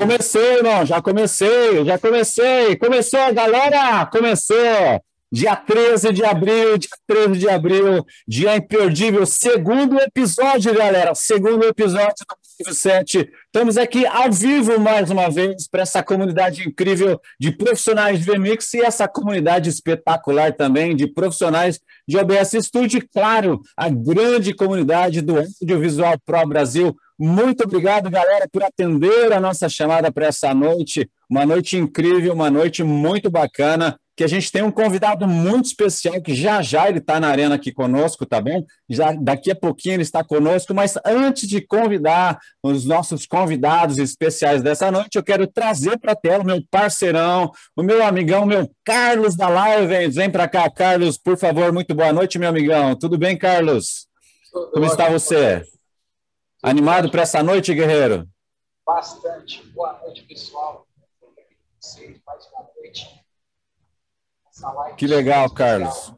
Comecei, irmão, já comecei. Começou, galera! Começou! Dia 13 de abril, dia imperdível, segundo episódio, galera, segundo episódio do Live 7. Estamos aqui ao vivo mais uma vez para essa comunidade incrível de profissionais de VMix e essa comunidade espetacular também de profissionais de OBS Studio e, claro, a grande comunidade do Audiovisual Pro Brasil. Muito obrigado, galera, por atender a nossa chamada para essa noite. Uma noite incrível, uma noite muito bacana, que a gente tem um convidado muito especial, que já ele está na arena aqui conosco, tá bom? Já daqui a pouquinho ele está conosco, mas antes de convidar os nossos convidados especiais dessa noite, eu quero trazer para a tela o meu parceirão, o meu amigão, meu Carlos da Live. Vem para cá, Carlos, por favor. Muito boa noite, meu amigão. Tudo bem, Carlos? Como está você? Animado para essa noite, guerreiro? Bastante. Boa noite, pessoal. Mais uma noite. Que legal, Carlos.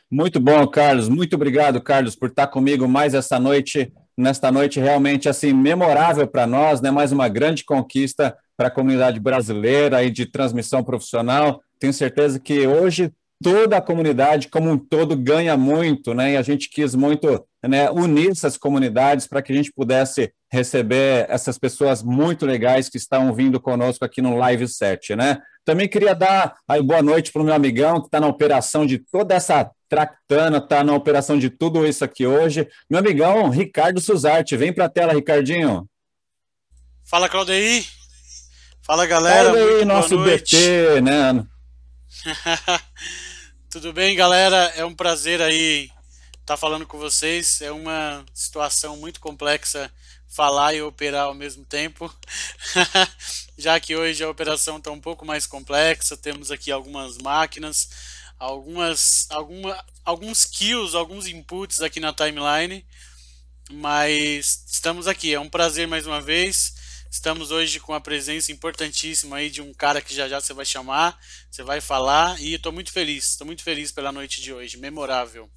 Muito bom, Carlos. Muito obrigado, Carlos, por estar comigo mais essa noite, nesta noite realmente assim memorável para nós, né? Mais uma grande conquista para a comunidade brasileira e de transmissão profissional. Tenho certeza que hoje toda a comunidade como um todo ganha muito, né? E a gente quis muito, né, unir essas comunidades para que a gente pudesse receber essas pessoas muito legais que estão vindo conosco aqui no Live 7, né? Também queria dar aí boa noite para o meu amigão que está na operação de toda essa tractana, está na operação de tudo isso aqui hoje. Meu amigão, Ricardo Suzarte. Vem para a tela, Ricardinho. Fala, Claudeir. Fala, galera. Fala aí, nosso BT, né? Tudo bem, galera? É um prazer aí estar falando com vocês. É uma situação muito complexa falar e operar ao mesmo tempo. Já que hoje a operação está um pouco mais complexa, temos aqui algumas máquinas, alguns kills, alguns inputs aqui na timeline, mas estamos aqui, é um prazer mais uma vez. Estamos hoje com a presença importantíssima aí de um cara que já você vai chamar, você vai falar, e estou muito feliz pela noite de hoje, memorável.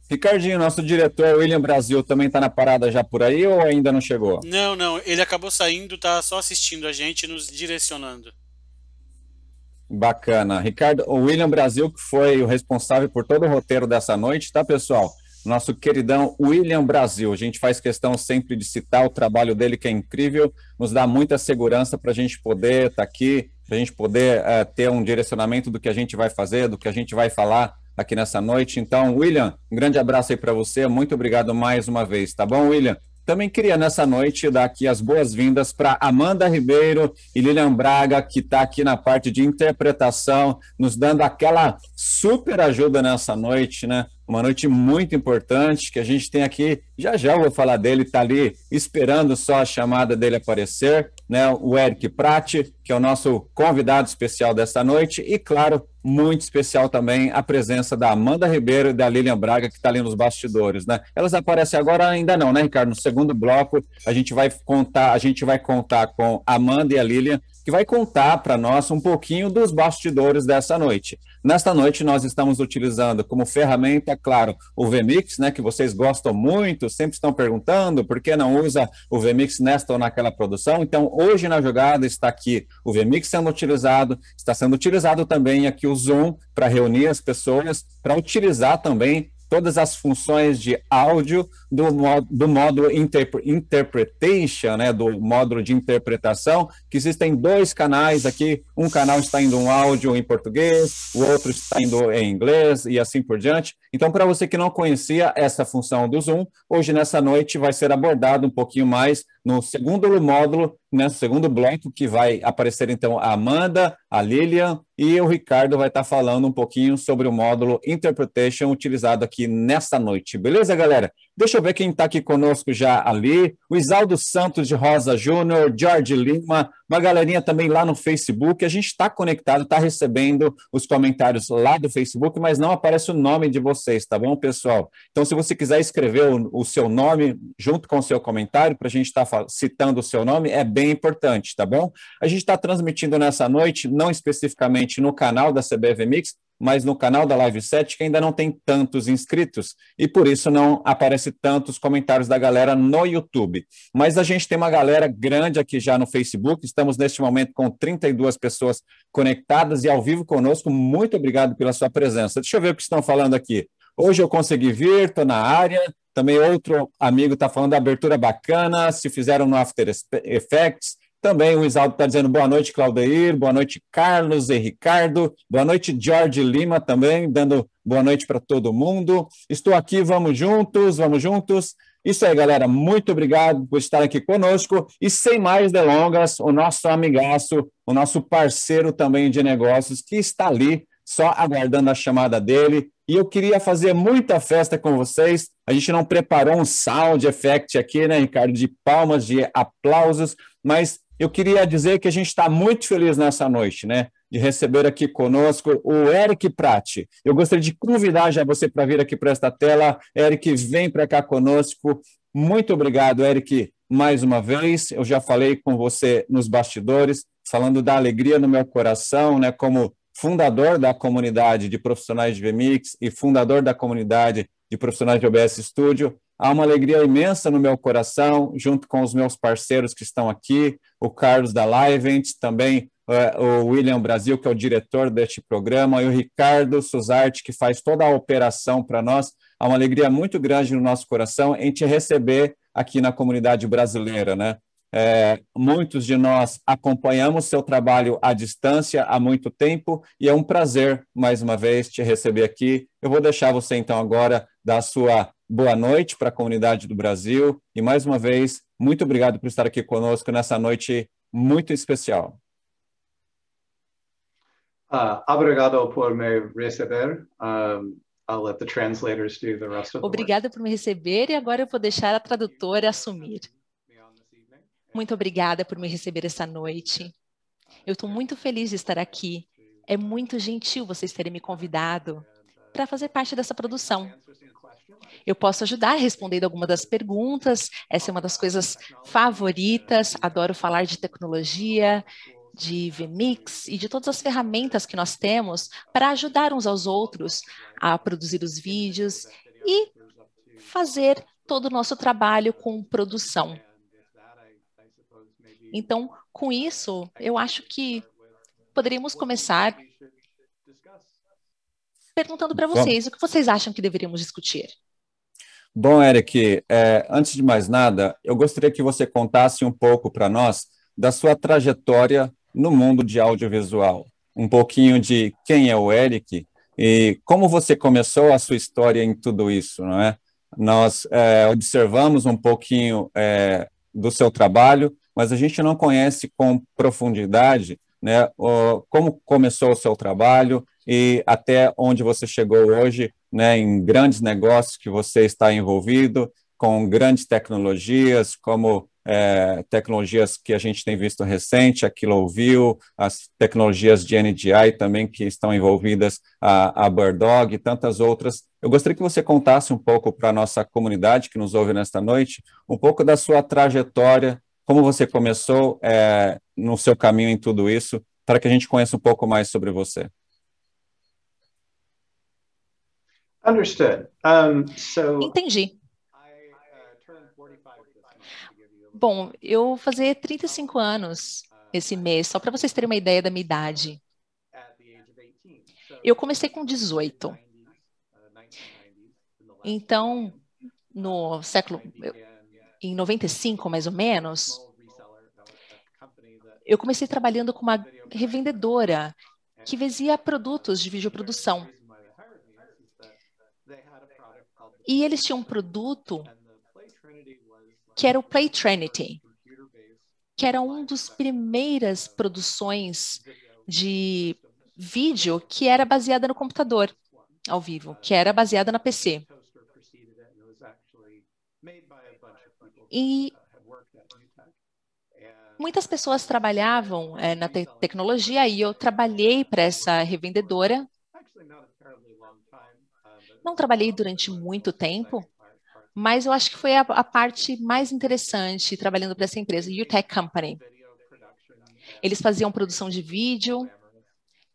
Ricardinho, nosso diretor, William Brasil, também está na parada já por aí ou ainda não chegou? Não, ele acabou saindo, está só assistindo a gente, nos direcionando. Bacana. Ricardo, o William Brasil, que foi o responsável por todo o roteiro dessa noite, tá, pessoal? Nosso queridão William Brasil. A gente faz questão sempre de citar o trabalho dele, que é incrível, nos dá muita segurança para a gente poder estar aqui, para a gente poder ter um direcionamento do que a gente vai fazer, do que a gente vai falar aqui nessa noite. Então, William, um grande abraço aí para você, muito obrigado mais uma vez, tá bom, William? Também queria nessa noite dar aqui as boas-vindas para Amanda Ribeiro e Lilian Braga, que está aqui na parte de interpretação, nos dando aquela super ajuda nessa noite, né? Uma noite muito importante que a gente tem aqui, já eu vou falar dele, está ali esperando só a chamada dele aparecer, né? O Eric Prati, que é o nosso convidado especial dessa noite, e claro, muito especial também a presença da Amanda Ribeiro e da Lilian Braga, que está ali nos bastidores, né? Elas aparecem agora ainda não, né, Ricardo? No segundo bloco, a gente vai contar com a Amanda e a Lilian, que vai contar para nós um pouquinho dos bastidores dessa noite. Nesta noite, nós estamos utilizando como ferramenta, claro, o VMix, né, que vocês gostam muito, sempre estão perguntando por que não usa o VMix nesta ou naquela produção. Então, hoje na jogada está aqui o VMix sendo utilizado, está sendo utilizado também aqui o Zoom para reunir as pessoas, para utilizar também todas as funções de áudio do módulo Interpretation, né, do módulo de interpretação, que existem dois canais aqui, um canal está indo um áudio em português, o outro está indo em inglês e assim por diante. Então, para você que não conhecia essa função do Zoom, hoje nessa noite vai ser abordado um pouquinho mais no segundo módulo, né, segundo bloco, que vai aparecer então a Amanda, a Lilian e o Ricardo vai estar falando um pouquinho sobre o módulo Interpretation utilizado aqui nesta noite. Beleza, galera? Deixa eu ver quem está aqui conosco já ali. O Isaldo Santos de Rosa Júnior, Jorge Lima, uma galerinha também lá no Facebook. A gente está conectado, está recebendo os comentários lá do Facebook, mas não aparece o nome de vocês, tá bom, pessoal? Então, se você quiser escrever o seu nome junto com o seu comentário, para a gente estar citando o seu nome, é bem importante, tá bom? A gente está transmitindo nessa noite, não especificamente somente no canal da CBV Mix, mas no canal da Live7, que ainda não tem tantos inscritos, e por isso não aparece tantos comentários da galera no YouTube. Mas a gente tem uma galera grande aqui já no Facebook, estamos neste momento com 32 pessoas conectadas e ao vivo conosco. Muito obrigado pela sua presença. Deixa eu ver o que estão falando aqui. Hoje eu consegui vir, estou na área. Também outro amigo está falando da abertura bacana, se fizeram no After Effects. Também o Isaldo está dizendo boa noite, Claudeir, boa noite, Carlos e Ricardo, boa noite, Jorge Lima também, dando boa noite para todo mundo. Estou aqui, vamos juntos, vamos juntos. Isso aí, galera, muito obrigado por estar aqui conosco. E sem mais delongas, o nosso amigaço, o nosso parceiro também de negócios, que está ali, só aguardando a chamada dele. E eu queria fazer muita festa com vocês. A gente não preparou um sound effect aqui, né, Ricardo, de palmas, de aplausos, mas eu queria dizer que a gente está muito feliz nessa noite, né, de receber aqui conosco o Eric Prati. Eu gostaria de convidar já você para vir aqui para esta tela. Eric, vem para cá conosco. Muito obrigado, Eric, mais uma vez. Eu já falei com você nos bastidores, falando da alegria no meu coração, né, como fundador da comunidade de profissionais de VMix e fundador da comunidade de profissionais de OBS Studio. Há uma alegria imensa no meu coração, junto com os meus parceiros que estão aqui, o Carlos da Livent, também o William Brasil, que é o diretor deste programa, e o Ricardo Suzarte, que faz toda a operação para nós. Há uma alegria muito grande no nosso coração em te receber aqui na comunidade brasileira, né? Muitos de nós acompanhamos seu trabalho à distância há muito tempo e é um prazer, mais uma vez, te receber aqui. Eu vou deixar você, então, agora dar a sua boa noite para a comunidade do Brasil e, mais uma vez, muito obrigado por estar aqui conosco nessa noite muito especial. Obrigado por me receber. I'll let the translators do the rest of the work. Obrigada por me receber e agora eu vou deixar a tradutora assumir. Muito obrigada por me receber essa noite. Eu estou muito feliz de estar aqui. É muito gentil vocês terem me convidado para fazer parte dessa produção. Eu posso ajudar respondendo alguma das perguntas. Essa é uma das coisas favoritas. Adoro falar de tecnologia, de VMix e de todas as ferramentas que nós temos para ajudar uns aos outros a produzir os vídeos e fazer todo o nosso trabalho com produção. Então, com isso, eu acho que poderíamos começar perguntando para vocês o que vocês acham que deveríamos discutir. Bom, Eric, antes de mais nada, eu gostaria que você contasse um pouco para nós da sua trajetória no mundo de audiovisual. Um pouquinho de quem é o Eric e como você começou a sua história em tudo isso, não é? Nós observamos um pouquinho do seu trabalho, mas a gente não conhece com profundidade, né, como começou o seu trabalho e até onde você chegou hoje, né, em grandes negócios que você está envolvido, com grandes tecnologias, como tecnologias que a gente tem visto recente, a KiloView, as tecnologias de NDI também que estão envolvidas, a Birdog e tantas outras. Eu gostaria que você contasse um pouco para a nossa comunidade que nos ouve nesta noite, um pouco da sua trajetória, como você começou no seu caminho em tudo isso, para que a gente conheça um pouco mais sobre você. Understood. Entendi. Bom, eu vou fazer 35 anos esse mês, só para vocês terem uma ideia da minha idade. Eu comecei com 18. Então, no século... Em 95, mais ou menos, eu comecei trabalhando com uma revendedora que vendia produtos de videoprodução. E eles tinham um produto que era o Play Trinity, que era uma das primeiras produções de vídeo que era baseada no computador, ao vivo, que era baseada na PC. E muitas pessoas trabalhavam na tecnologia e eu trabalhei para essa revendedora. Não trabalhei durante muito tempo, mas eu acho que foi a parte mais interessante trabalhando para essa empresa, UTech Company. Eles faziam produção de vídeo,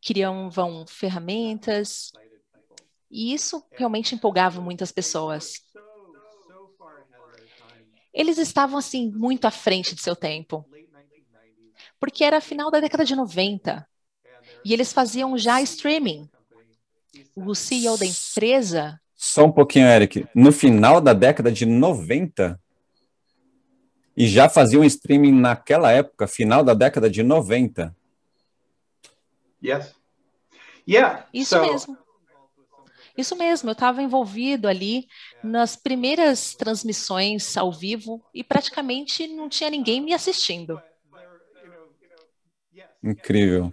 criavam ferramentas, e isso realmente empolgava muitas pessoas. Eles estavam, assim, muito à frente de seu tempo, porque era final da década de 90, e eles faziam já streaming. O CEO da empresa... Só um pouquinho, Eric. No final da década de 90, e já faziam streaming naquela época, final da década de 90. Yes. Yeah. Isso mesmo. Isso mesmo, eu estava envolvido ali nas primeiras transmissões ao vivo e praticamente não tinha ninguém me assistindo. Incrível.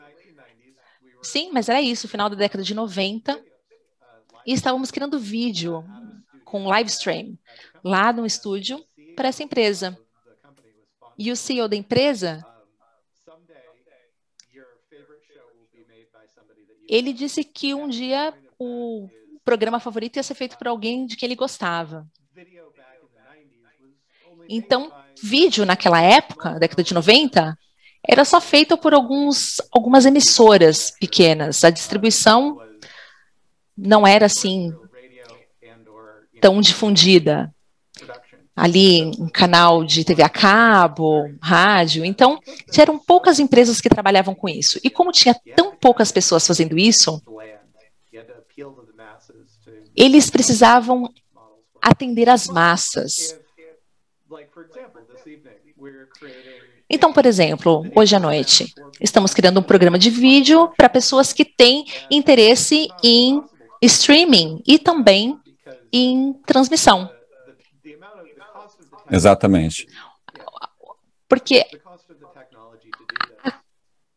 Sim, mas era isso, final da década de 90, e estávamos criando vídeo com live stream lá no estúdio para essa empresa. E o CEO da empresa, ele disse que um dia o programa favorito ia ser feito por alguém de quem ele gostava. Então, vídeo naquela época, década de 90, era só feito por algumas emissoras pequenas. A distribuição não era assim tão difundida. Ali, um canal de TV a cabo, rádio. Então, eram poucas empresas que trabalhavam com isso. E como tinha tão poucas pessoas fazendo isso, eles precisavam atender as massas. Então, por exemplo, hoje à noite, estamos criando um programa de vídeo para pessoas que têm interesse em streaming e também em transmissão. Exatamente. Porque a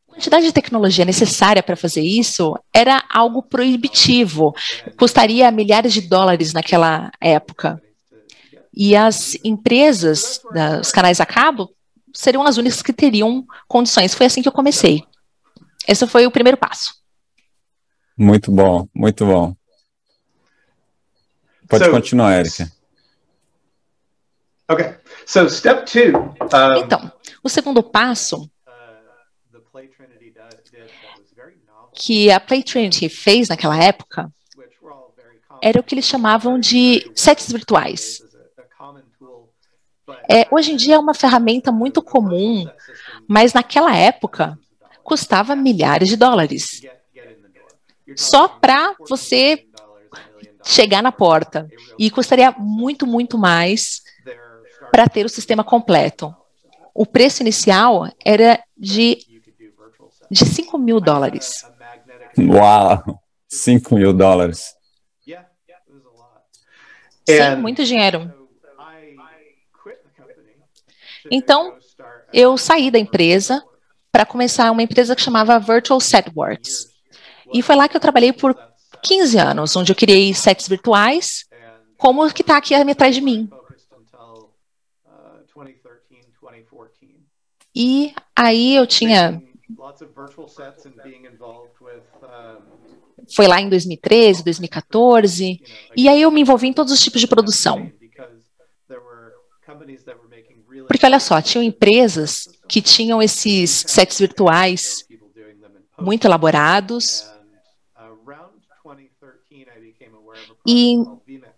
quantidade de tecnologia necessária para fazer isso era algo proibitivo. Custaria milhares de dólares naquela época. E as empresas, os canais a cabo, seriam as únicas que teriam condições. Foi assim que eu comecei. Esse foi o primeiro passo. Muito bom, muito bom. Pode continuar, Erika. Okay, so step 2. Então, o segundo passo que a Play Trinity fez naquela época era o que eles chamavam de sets virtuais. Hoje em dia é uma ferramenta muito comum, mas naquela época custava milhares de dólares. Só para você chegar na porta. E custaria muito, muito mais para ter o sistema completo. O preço inicial era de $5.000. Uau! $5.000. Sim, muito dinheiro. Então, eu saí da empresa para começar uma empresa que chamava Virtual Setworks. E foi lá que eu trabalhei por 15 anos, onde eu criei sets virtuais, como o que está aqui atrás de mim. E aí eu tinha... Foi lá em 2013, 2014, e aí eu me envolvi em todos os tipos de produção. Porque, olha só, tinham empresas que tinham esses sets virtuais muito elaborados. E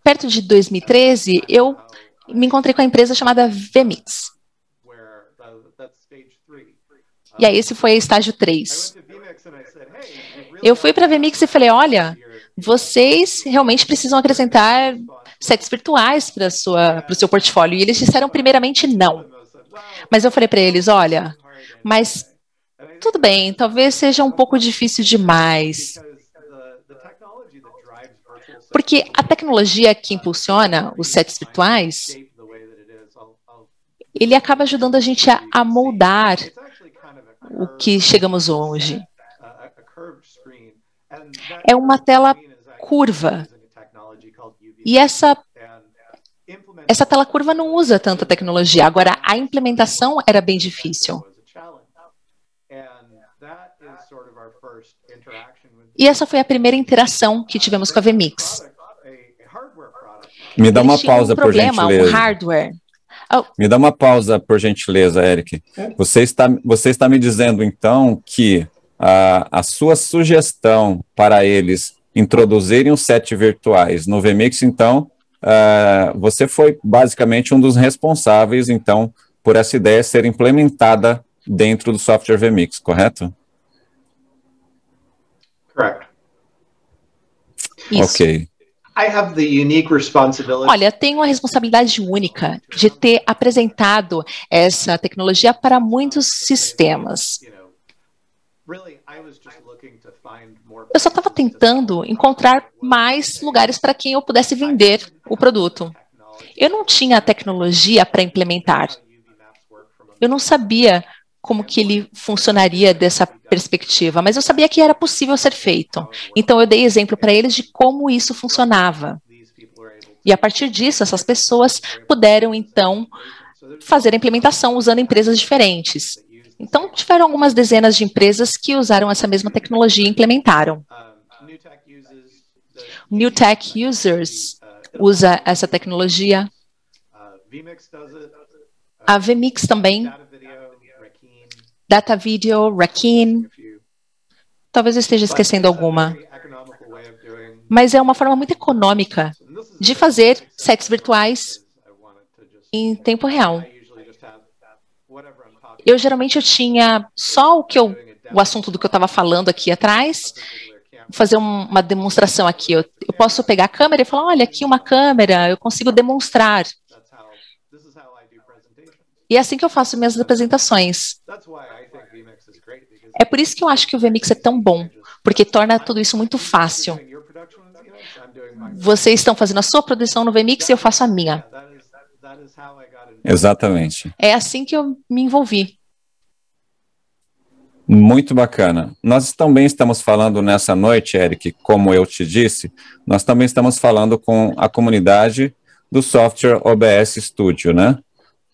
perto de 2013, eu me encontrei com a empresa chamada VMix. E aí esse foi estágio 3. Eu fui para a VMix e falei, olha, vocês realmente precisam acrescentar sets virtuais para o seu portfólio. E eles disseram primeiramente não. Mas eu falei para eles, olha, mas tudo bem, talvez seja um pouco difícil demais. Porque a tecnologia que impulsiona os sets virtuais, ele acaba ajudando a gente a moldar o que chegamos hoje. É uma tela curva. E essa tela curva não usa tanta tecnologia. Agora, a implementação era bem difícil. E essa foi a primeira interação que tivemos com a VMix. Me dá uma pausa, por gentileza. Um hardware. Me dá uma pausa, por gentileza, Eric. Você está me dizendo, então, que a sua sugestão para eles introduzirem os sets virtuais no vMix, então, você foi basicamente um dos responsáveis, então, por essa ideia ser implementada dentro do software vMix, correto? Correct. Isso. Ok. Olha, tenho a responsabilidade única de ter apresentado essa tecnologia para muitos sistemas. Eu só estava tentando encontrar mais lugares para quem eu pudesse vender o produto. Eu não tinha tecnologia para implementar. Eu não sabia como que ele funcionaria dessa perspectiva, mas eu sabia que era possível ser feito. Então, eu dei exemplo para eles de como isso funcionava. E, a partir disso, essas pessoas puderam, então, fazer a implementação usando empresas diferentes. Então, tiveram algumas dezenas de empresas que usaram essa mesma tecnologia e implementaram. New Tech Users usa essa tecnologia. A vMix também. Data Video, Rakin. Talvez eu esteja esquecendo alguma. Mas é uma forma muito econômica de fazer sets virtuais em tempo real. Geralmente eu tinha só o assunto do que eu estava falando aqui atrás, fazer uma demonstração aqui. Eu posso pegar a câmera e falar, olha, aqui uma câmera, eu consigo demonstrar. E é assim que eu faço minhas apresentações. É por isso que eu acho que o vMix é tão bom, porque torna tudo isso muito fácil. Vocês estão fazendo a sua produção no vMix e eu faço a minha. Exatamente. É assim que eu me envolvi. Muito bacana. Nós também estamos falando nessa noite, Eric, como eu te disse, nós também estamos falando com a comunidade do software OBS Studio, né?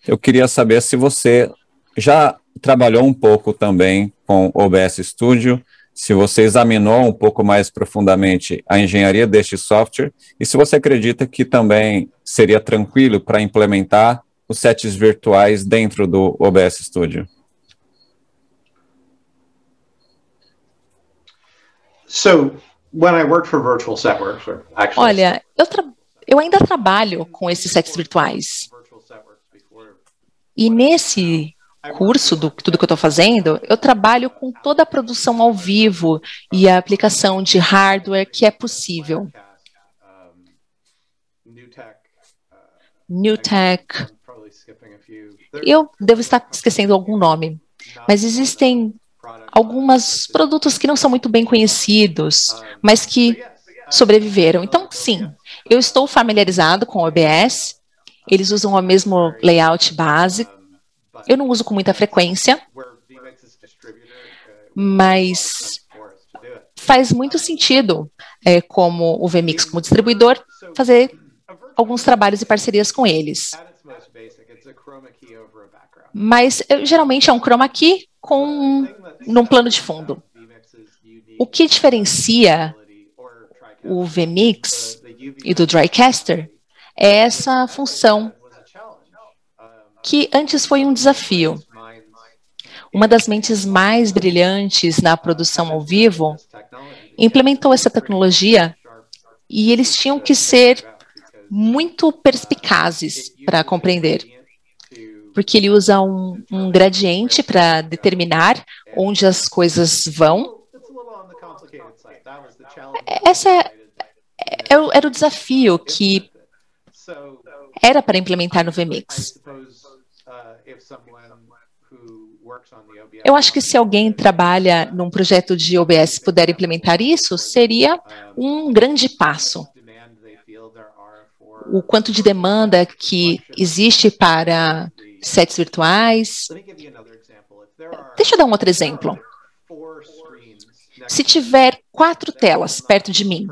Eu queria saber se você já trabalhou um pouco também com o OBS Studio, se você examinou um pouco mais profundamente a engenharia deste software e se você acredita que também seria tranquilo para implementar os sets virtuais dentro do OBS Studio. Olha, eu ainda trabalho com esses sets virtuais. E nesse curso do tudo que eu estou fazendo, eu trabalho com toda a produção ao vivo e a aplicação de hardware que é possível. New Tech. Eu devo estar esquecendo algum nome, mas existem alguns produtos que não são muito bem conhecidos, mas que sobreviveram. Então, sim, eu estou familiarizado com o OBS, eles usam o mesmo layout base. Eu não uso com muita frequência, mas faz muito sentido, como o vMix como distribuidor, fazer alguns trabalhos e parcerias com eles. Mas geralmente é um chroma key num plano de fundo. O que diferencia o vMix e do Drycaster é essa função, que antes foi um desafio. Uma das mentes mais brilhantes na produção ao vivo implementou essa tecnologia e eles tinham que ser muito perspicazes para compreender, porque ele usa um gradiente para determinar onde as coisas vão. Era o desafio que era para implementar no vMix. Eu acho que se alguém trabalha num projeto de OBS e puder implementar isso, seria um grande passo. O quanto de demanda que existe para sets virtuais. Deixa eu dar um outro exemplo. Se tiver 4 telas perto de mim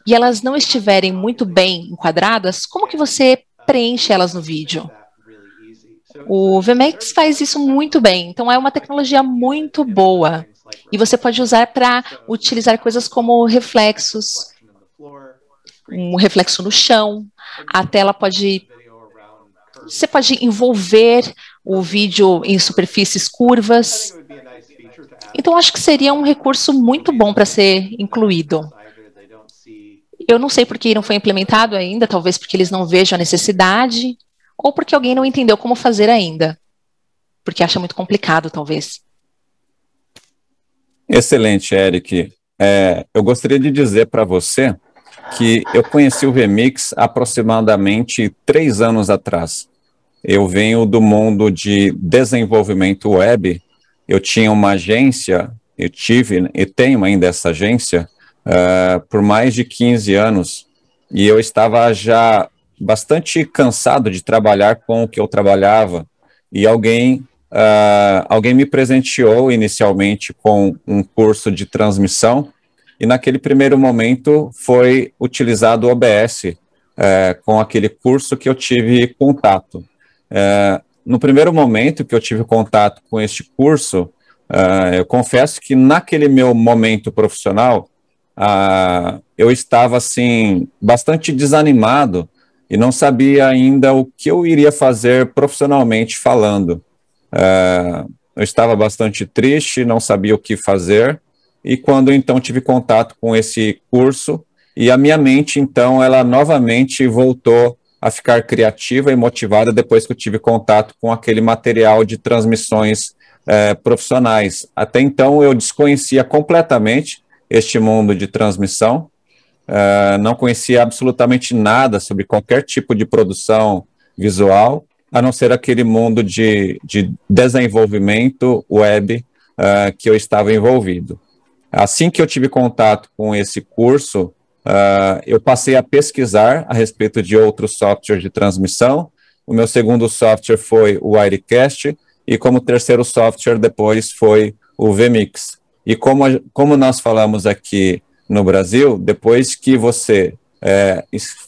e elas não estiverem muito bem enquadradas, como que você preenche elas no vídeo? O vMix faz isso muito bem, então é uma tecnologia muito boa. E você pode usar para utilizar coisas como reflexos, um reflexo no chão, a tela pode... Você pode envolver o vídeo em superfícies curvas. Então, acho que seria um recurso muito bom para ser incluído. Eu não sei por que não foi implementado ainda, talvez porque eles não vejam a necessidade, ou porque alguém não entendeu como fazer ainda, porque acha muito complicado, talvez. Excelente, Eric. Eu gostaria de dizer para você que eu conheci o Vmix aproximadamente 3 anos atrás. Eu venho do mundo de desenvolvimento web. Eu tinha uma agência, eu tive e tenho ainda essa agência por mais de 15 anos, e eu estava já bastante cansado de trabalhar com o que eu trabalhava, e alguém me presenteou inicialmente com um curso de transmissão, e naquele primeiro momento foi utilizado o OBS com aquele curso que eu tive contato. No primeiro momento que eu tive contato com este curso, eu confesso que naquele meu momento profissional, eu estava assim bastante desanimado e não sabia ainda o que eu iria fazer profissionalmente falando. Eu estava bastante triste, não sabia o que fazer, e quando então tive contato com esse curso, e a minha mente então ela novamente voltou a ficar criativa e motivada depois que eu tive contato com aquele material de transmissões profissionais. Até então eu desconhecia completamente este mundo de transmissão, não conhecia absolutamente nada sobre qualquer tipo de produção visual, a não ser aquele mundo de desenvolvimento web que eu estava envolvido. Assim que eu tive contato com esse curso, eu passei a pesquisar a respeito de outros softwares de transmissão. O meu segundo software foi o Wirecast, e como terceiro software depois foi o Vmix. E como nós falamos aqui no Brasil, depois que você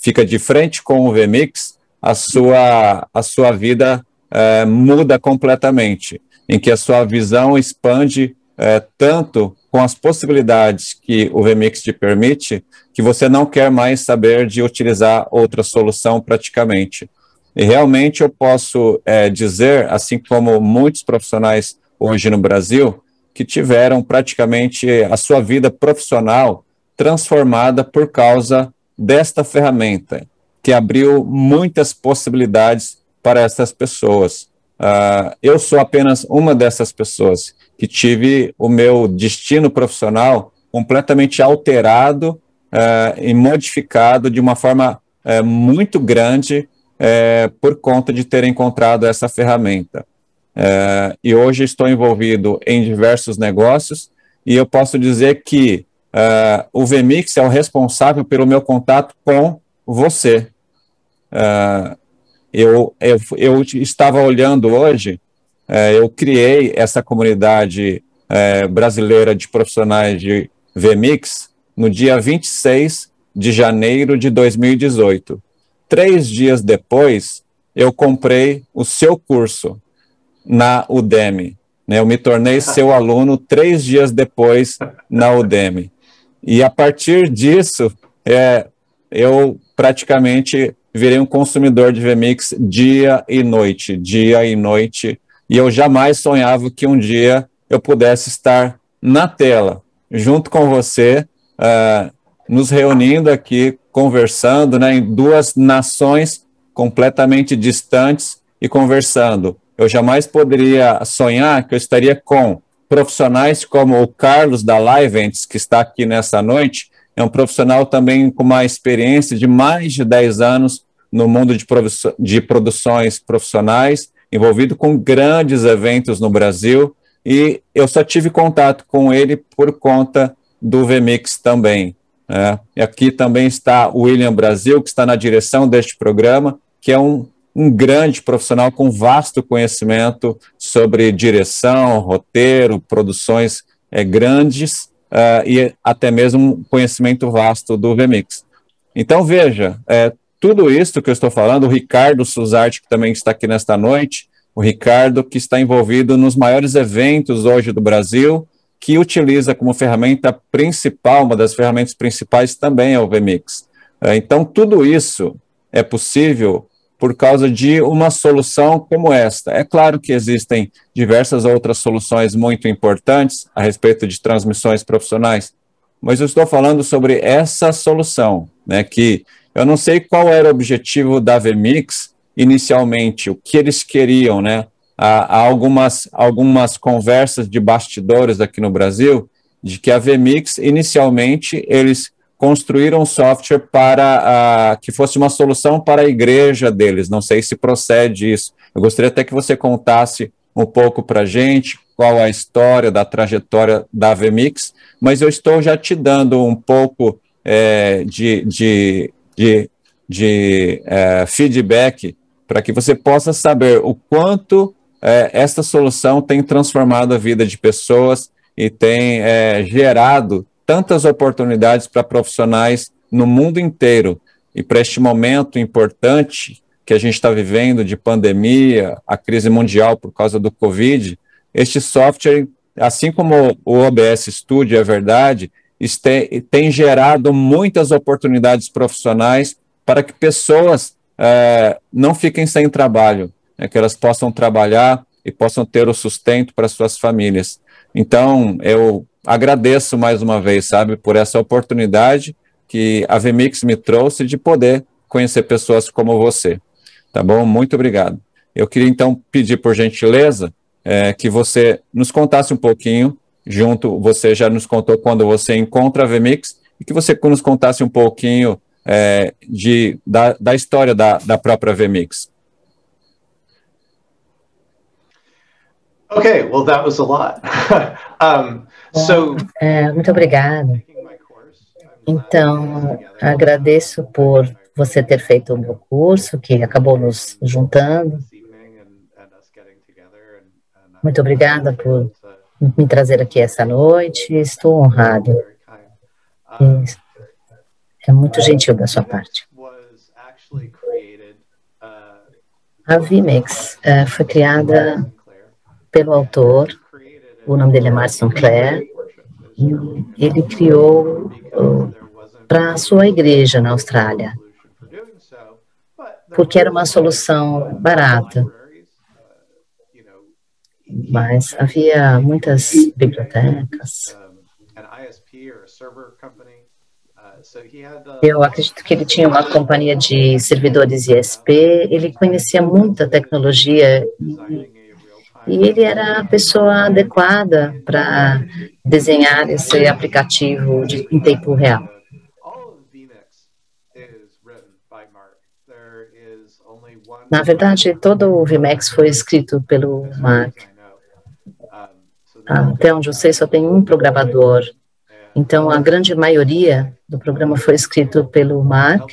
fica de frente com o Vmix, a sua vida muda completamente, em que a sua visão expande tanto com as possibilidades que o Vmix te permite, que você não quer mais saber de utilizar outra solução praticamente. E realmente eu posso dizer, assim como muitos profissionais hoje no Brasil, que tiveram praticamente a sua vida profissional transformada por causa desta ferramenta, que abriu muitas possibilidades para essas pessoas. Eu sou apenas uma dessas pessoas que tive o meu destino profissional completamente alterado e modificado de uma forma muito grande por conta de ter encontrado essa ferramenta. E hoje estou envolvido em diversos negócios, e eu posso dizer que o Vmix é o responsável pelo meu contato com você. Eu estava olhando hoje, eu criei essa comunidade brasileira de profissionais de Vmix no dia 26 de janeiro de 2018. 3 dias depois, eu comprei o seu curso na Udemy. Eu me tornei seu aluno 3 dias depois na Udemy. E a partir disso, eu praticamente virei um consumidor de Vmix dia e noite, e eu jamais sonhava que um dia eu pudesse estar na tela, junto com você, nos reunindo aqui, conversando, em 2 nações completamente distantes e conversando. Eu jamais poderia sonhar que eu estaria com profissionais como o Carlos da Livents, que está aqui nessa noite. É um profissional também com uma experiência de mais de 10 anos no mundo de produções profissionais, envolvido com grandes eventos no Brasil, e eu só tive contato com ele por conta do Vmix também. E aqui também está o William Brasil, que está na direção deste programa, que é um grande profissional com vasto conhecimento sobre direção, roteiro, produções grandes, e até mesmo um conhecimento vasto do Vmix. Então, veja, tudo isso que eu estou falando, o Ricardo Suzarte, que também está aqui nesta noite, o Ricardo, que está envolvido nos maiores eventos hoje do Brasil, que utiliza como ferramenta principal, uma das ferramentas principais também é o Vmix. Então, tudo isso é possível por causa de uma solução como esta. É claro que existem diversas outras soluções muito importantes a respeito de transmissões profissionais, mas eu estou falando sobre essa solução, né, que eu não sei qual era o objetivo da VMix inicialmente, o que eles queriam, né? Há algumas conversas de bastidores aqui no Brasil, de que a VMix, inicialmente, eles construíram um software para que fosse uma solução para a igreja deles. Não sei se procede isso. Eu gostaria até que você contasse um pouco para a gente qual a história da trajetória da VMix, mas eu estou já te dando um pouco de feedback para que você possa saber o quanto esta solução tem transformado a vida de pessoas e tem gerado tantas oportunidades para profissionais no mundo inteiro. E para este momento importante que a gente está vivendo de pandemia, a crise mundial por causa do Covid, este software, assim como o OBS Studio, é verdade, tem gerado muitas oportunidades profissionais para que pessoas não fiquem sem trabalho, né, que elas possam trabalhar e possam ter o sustento para suas famílias. Então, eu agradeço mais uma vez, sabe, por essa oportunidade que a VMix me trouxe de poder conhecer pessoas como você. Tá bom? Muito obrigado. Eu queria, então, pedir, por gentileza, que você nos contasse um pouquinho, você já nos contou quando você encontra a VMix, e que você nos contasse um pouquinho da história da própria VMix. Okay, well, that was a lot. Muito obrigado. Então, agradeço por você ter feito o meu curso, que acabou nos juntando. Muito obrigada por me trazer aqui essa noite. Estou honrado. É muito gentil da sua parte. A VMix foi criada pelo autor, o nome dele é Martin Sinclair, e ele criou para a sua igreja na Austrália, porque era uma solução barata, mas havia muitas bibliotecas. Eu acredito que ele tinha uma companhia de servidores ISP, ele conhecia muita tecnologia e ele era a pessoa adequada para desenhar esse aplicativo em tempo real. Na verdade, todo o VMix foi escrito pelo Mark. Até onde eu sei, só tem um programador. Então, a grande maioria do programa foi escrito pelo Mark.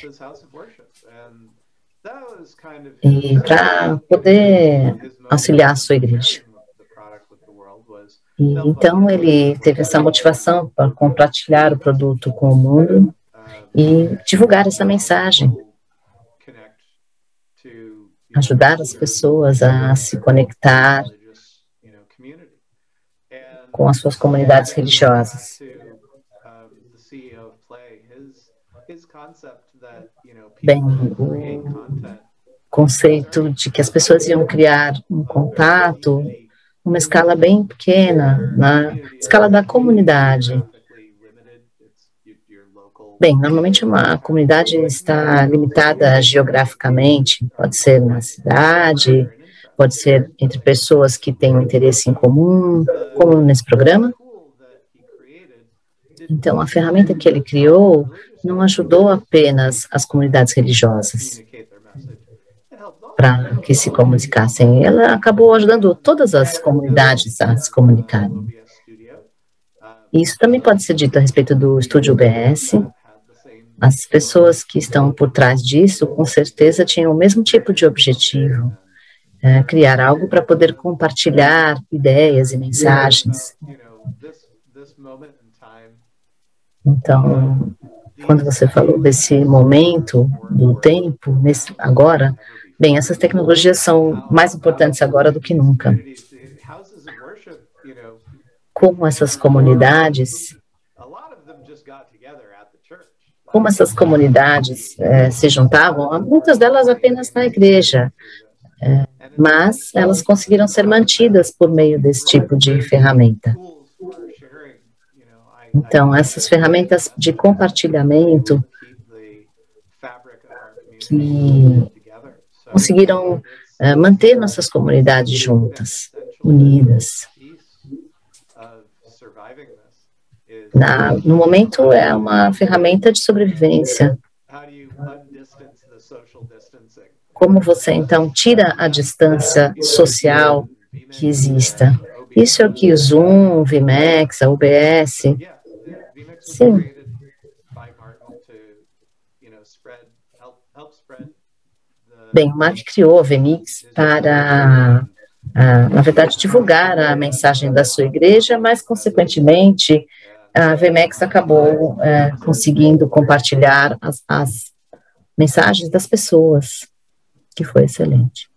E para poder auxiliar a sua igreja. E, então, ele teve essa motivação para compartilhar o produto com o mundo e divulgar essa mensagem. Ajudar as pessoas a se conectar com as suas comunidades religiosas. Bem, o conceito de que as pessoas iam criar um contato numa escala bem pequena, na escala da comunidade. Bem, normalmente uma comunidade está limitada geograficamente, pode ser na cidade, pode ser entre pessoas que têm um interesse em comum, como nesse programa. Então, a ferramenta que ele criou não ajudou apenas as comunidades religiosas para que se comunicassem. Ela acabou ajudando todas as comunidades a se comunicarem. Isso também pode ser dito a respeito do Estúdio OBS. As pessoas que estão por trás disso, com certeza, tinham o mesmo tipo de objetivo, criar algo para poder compartilhar ideias e mensagens. Então, quando você falou desse momento do tempo, agora, bem, essas tecnologias são mais importantes agora do que nunca. Como essas comunidades como essas comunidades se juntavam, muitas delas apenas na igreja, mas elas conseguiram ser mantidas por meio desse tipo de ferramenta. Então, essas ferramentas de compartilhamento que conseguiram manter nossas comunidades juntas, unidas. No momento, é uma ferramenta de sobrevivência. Como você, então, tira a distância social que exista? Isso é o que o Zoom, o VMAX, a OBS... Sim. Bem, o Mark criou a VMix para, na verdade, divulgar a mensagem da sua igreja, mas, consequentemente, a VMAX acabou conseguindo compartilhar as mensagens das pessoas, que foi excelente.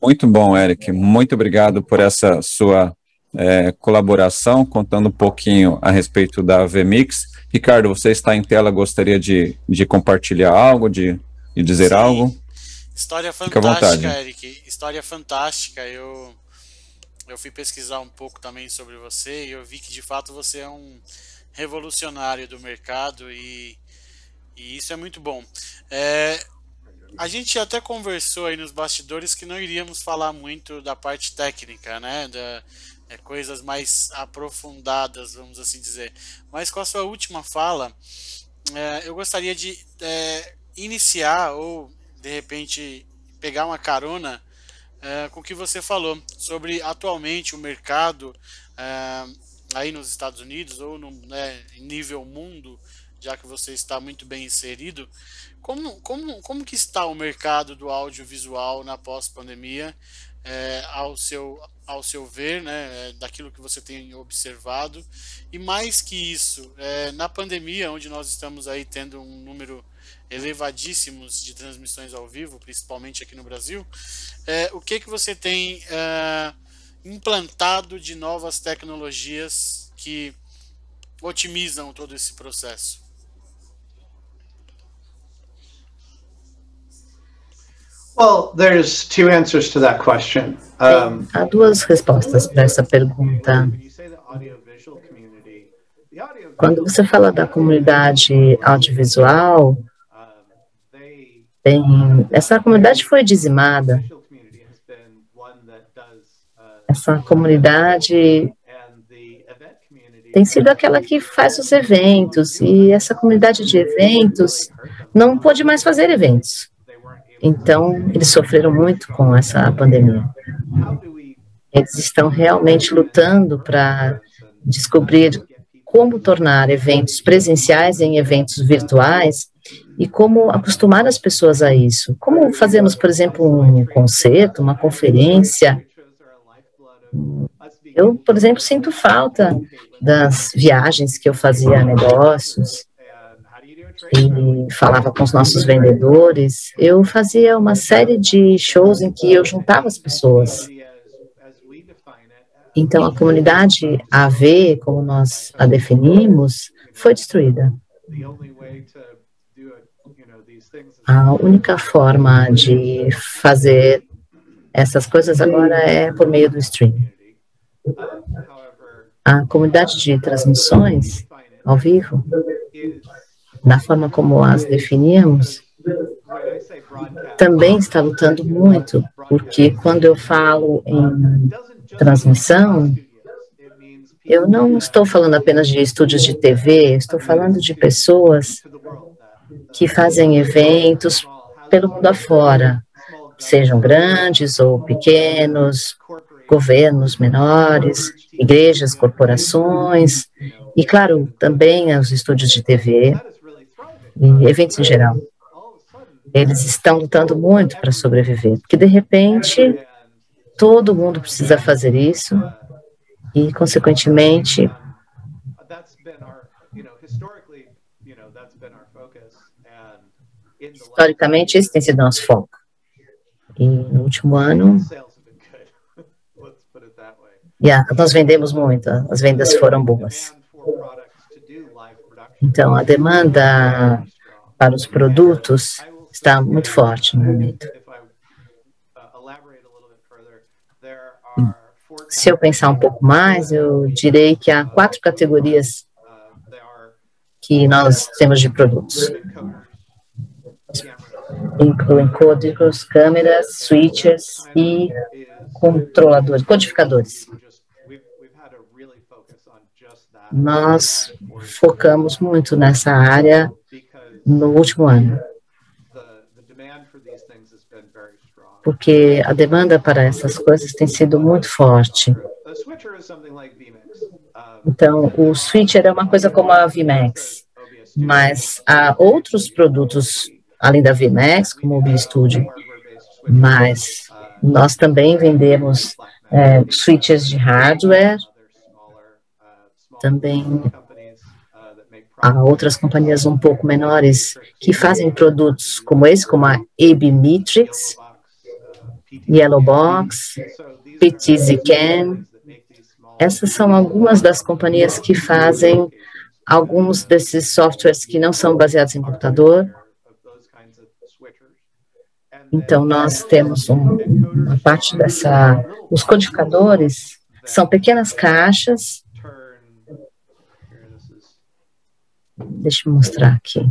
Muito bom, Eric. Muito obrigado por essa sua colaboração, contando um pouquinho a respeito da VMix. Ricardo, você está em tela, gostaria de compartilhar algo, de dizer Sim. algo? História Fica à vontade. fantástica, Eric. História fantástica. Eu fui pesquisar um pouco também sobre você e eu vi que, de fato, você é um revolucionário do mercado e isso é muito bom. A gente até conversou aí nos bastidores que não iríamos falar muito da parte técnica, né? Coisas mais aprofundadas, vamos assim dizer. Mas com a sua última fala, eu gostaria de iniciar ou, de repente, pegar uma carona com o que você falou sobre, atualmente, o mercado aí nos Estados Unidos ou no nível mundo, já que você está muito bem inserido. Como que está o mercado do audiovisual na pós-pandemia, ao seu ver, né, daquilo que você tem observado? E mais que isso, na pandemia, onde nós estamos aí tendo um número elevadíssimos de transmissões ao vivo, principalmente aqui no Brasil, o que você tem implantado de novas tecnologias que otimizam todo esse processo? Well, there's two answers to that question. Há duas respostas para essa pergunta. Quando você fala da comunidade audiovisual, essa comunidade foi dizimada. Essa comunidade tem sido aquela que faz os eventos, e essa comunidade de eventos não pôde mais fazer eventos. Então, eles sofreram muito com essa pandemia. Eles estão realmente lutando para descobrir como tornar eventos presenciais em eventos virtuais e como acostumar as pessoas a isso. Como fazemos, por exemplo, um concerto, uma conferência. Eu, por exemplo, sinto falta das viagens que eu fazia a negócios e falava com os nossos vendedores. Eu fazia uma série de shows em que eu juntava as pessoas. Então, a comunidade AV, como nós a definimos, foi destruída. A única forma de fazer essas coisas agora é por meio do streaming. A comunidade de transmissões ao vivo, na forma como as definíamos, também está lutando muito, porque quando eu falo em transmissão, eu não estou falando apenas de estúdios de TV, estou falando de pessoas que fazem eventos pelo mundo afora, sejam grandes ou pequenos, governos menores, igrejas, corporações, e, claro, também os estúdios de TV e eventos em geral. Eles estão lutando muito para sobreviver, porque, de repente, todo mundo precisa fazer isso e, consequentemente, historicamente, esse tem sido nosso foco. E no último ano, nós vendemos muito, as vendas foram boas. Então, a demanda para os produtos está muito forte no momento. Se eu pensar um pouco mais, eu direi que há 4 categorias que nós temos de produtos. Incluem códigos, câmeras, switches e controladores, codificadores. Nós focamos muito nessa área no último ano, porque a demanda para essas coisas tem sido muito forte. Então, o switcher é uma coisa como a VMAX, mas há outros produtos além da VMAX, como o BeStudio, mas nós também vendemos switches de hardware, também há outras companhias um pouco menores que fazem produtos como esse, como a AB Matrix, Yellowbox, PTZCam. Essas são algumas das companhias que fazem alguns desses softwares que não são baseados em computador. Então, nós temos uma parte dessa... Os codificadores são pequenas caixas. Deixa eu mostrar aqui.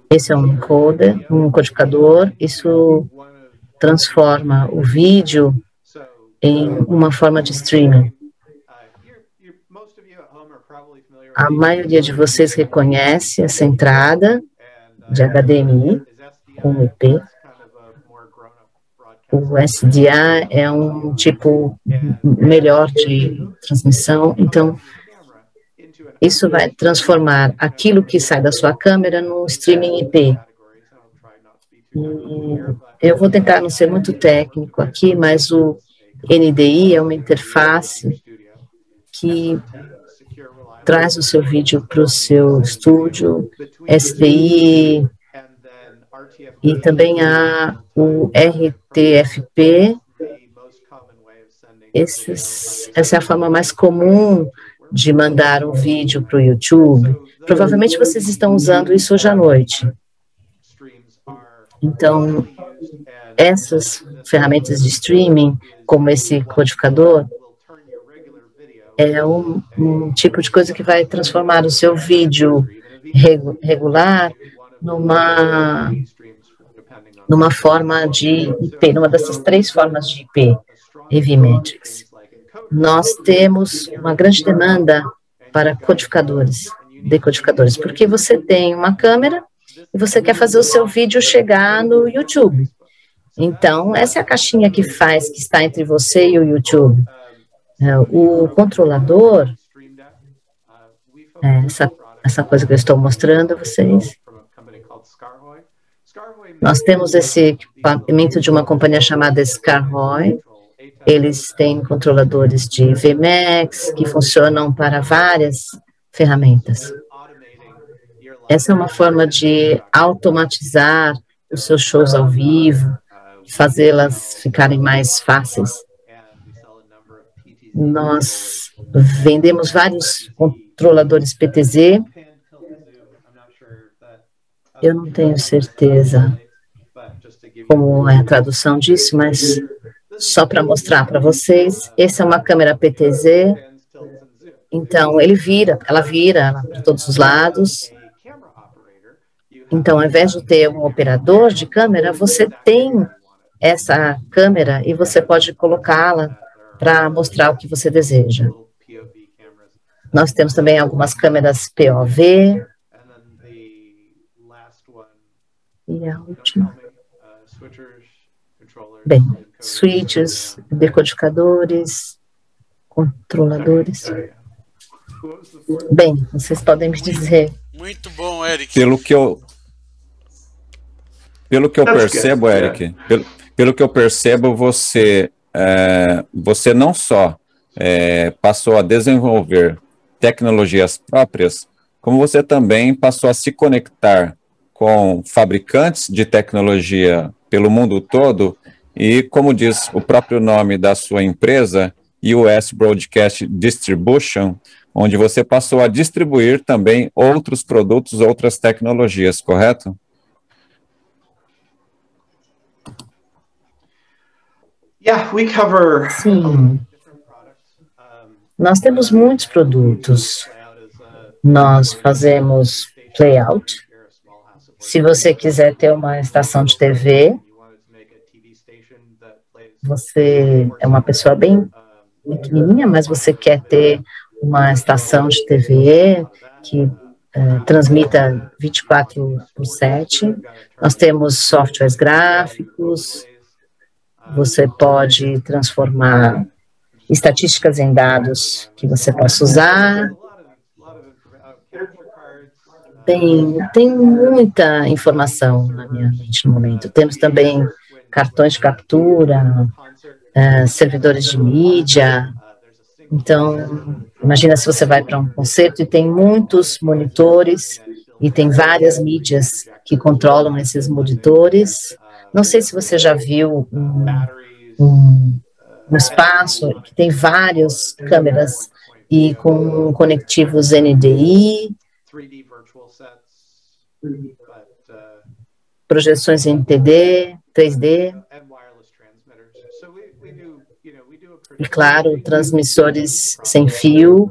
Esse é um encoder, um codificador. Isso transforma o vídeo em uma forma de streaming. A maioria de vocês reconhece essa entrada de HDMI com IP. O SDA é um tipo melhor de transmissão, então isso vai transformar aquilo que sai da sua câmera no streaming IP. Eu vou tentar não ser muito técnico aqui, mas o NDI é uma interface que traz o seu vídeo para o seu estúdio, SDI, e também há o RTFP. Essa é a forma mais comum de mandar um vídeo para o YouTube. Provavelmente vocês estão usando isso hoje à noite. Então, essas ferramentas de streaming, como esse codificador, é um tipo de coisa que vai transformar o seu vídeo regular numa forma de IP, numa dessas 3 formas de IP, AV Matrix. Nós temos uma grande demanda para codificadores, decodificadores, porque você tem uma câmera e você quer fazer o seu vídeo chegar no YouTube. Então, essa é a caixinha que está entre você e o YouTube. O controlador, essa coisa que eu estou mostrando a vocês, nós temos esse equipamento de uma companhia chamada Scarroy. Eles têm controladores de VMAX que funcionam para várias ferramentas. Essa é uma forma de automatizar os seus shows ao vivo, fazê-las ficarem mais fáceis. Nós vendemos vários controladores PTZ. Eu não tenho certeza como é a tradução disso, mas só para mostrar para vocês, essa é uma câmera PTZ. Então, ela vira para todos os lados. Então, ao invés de ter um operador de câmera, você tem essa câmera e você pode colocá-la para mostrar o que você deseja. Nós temos também algumas câmeras POV. E a última. Bem, switches, decodificadores, controladores. Bem, vocês podem me dizer. Muito bom, Eric. Pelo que eu percebo, Eric, pelo que eu percebo, você não só passou a desenvolver tecnologias próprias, como você também passou a se conectar com fabricantes de tecnologia pelo mundo todo e, como diz o próprio nome da sua empresa, US Broadcast Distribution, onde você passou a distribuir também outros produtos, outras tecnologias, correto? Sim, nós temos muitos produtos. Nós fazemos playout. Se você quiser ter uma estação de TV, você é uma pessoa bem pequenininha, mas você quer ter uma estação de TV que transmita 24/7. Nós temos softwares gráficos, você pode transformar estatísticas em dados que você possa usar. Tem muita informação na minha mente no momento. Temos também cartões de captura, servidores de mídia. Então, imagina se você vai para um concerto e tem muitos monitores e tem várias mídias que controlam esses monitores. Não sei se você já viu um espaço que tem várias câmeras e com conectivos NDI, projeções em 3D, e, claro, transmissores sem fio.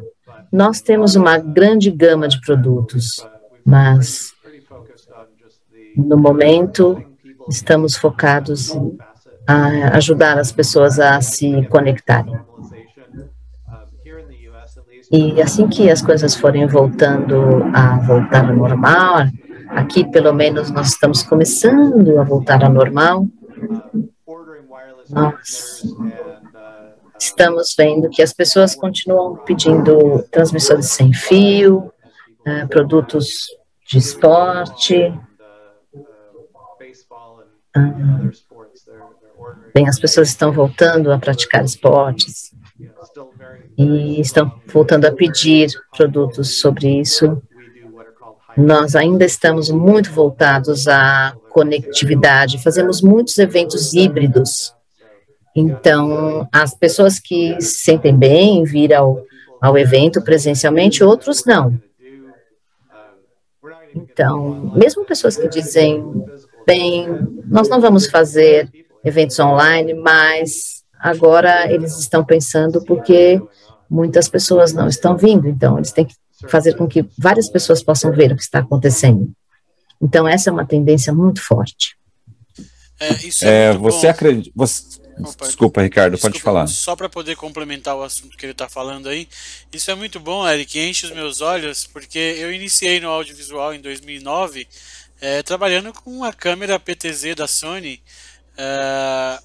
Nós temos uma grande gama de produtos, mas, no momento, estamos focados em ajudar as pessoas a se conectarem. E assim que as coisas forem voltar ao normal, aqui pelo menos nós estamos começando a voltar ao normal, nós estamos vendo que as pessoas continuam pedindo transmissores sem fio, produtos de esporte. Bem, as pessoas estão voltando a praticar esportes e estão voltando a pedir produtos sobre isso. Nós ainda estamos muito voltados à conectividade, fazemos muitos eventos híbridos. Então, as pessoas que se sentem bem em vir ao evento presencialmente, outros não. Então, mesmo pessoas que dizem, bem, nós não vamos fazer eventos online, mas agora eles estão pensando porque muitas pessoas não estão vindo, então eles têm que fazer com que várias pessoas possam ver o que está acontecendo. Então, essa é uma tendência muito forte. Você acredita... Desculpa, Ricardo, pode falar. Só para poder complementar o assunto que ele está falando aí, isso é muito bom, Eric, enche os meus olhos, porque eu iniciei no audiovisual em 2009, trabalhando com uma câmera PTZ da Sony,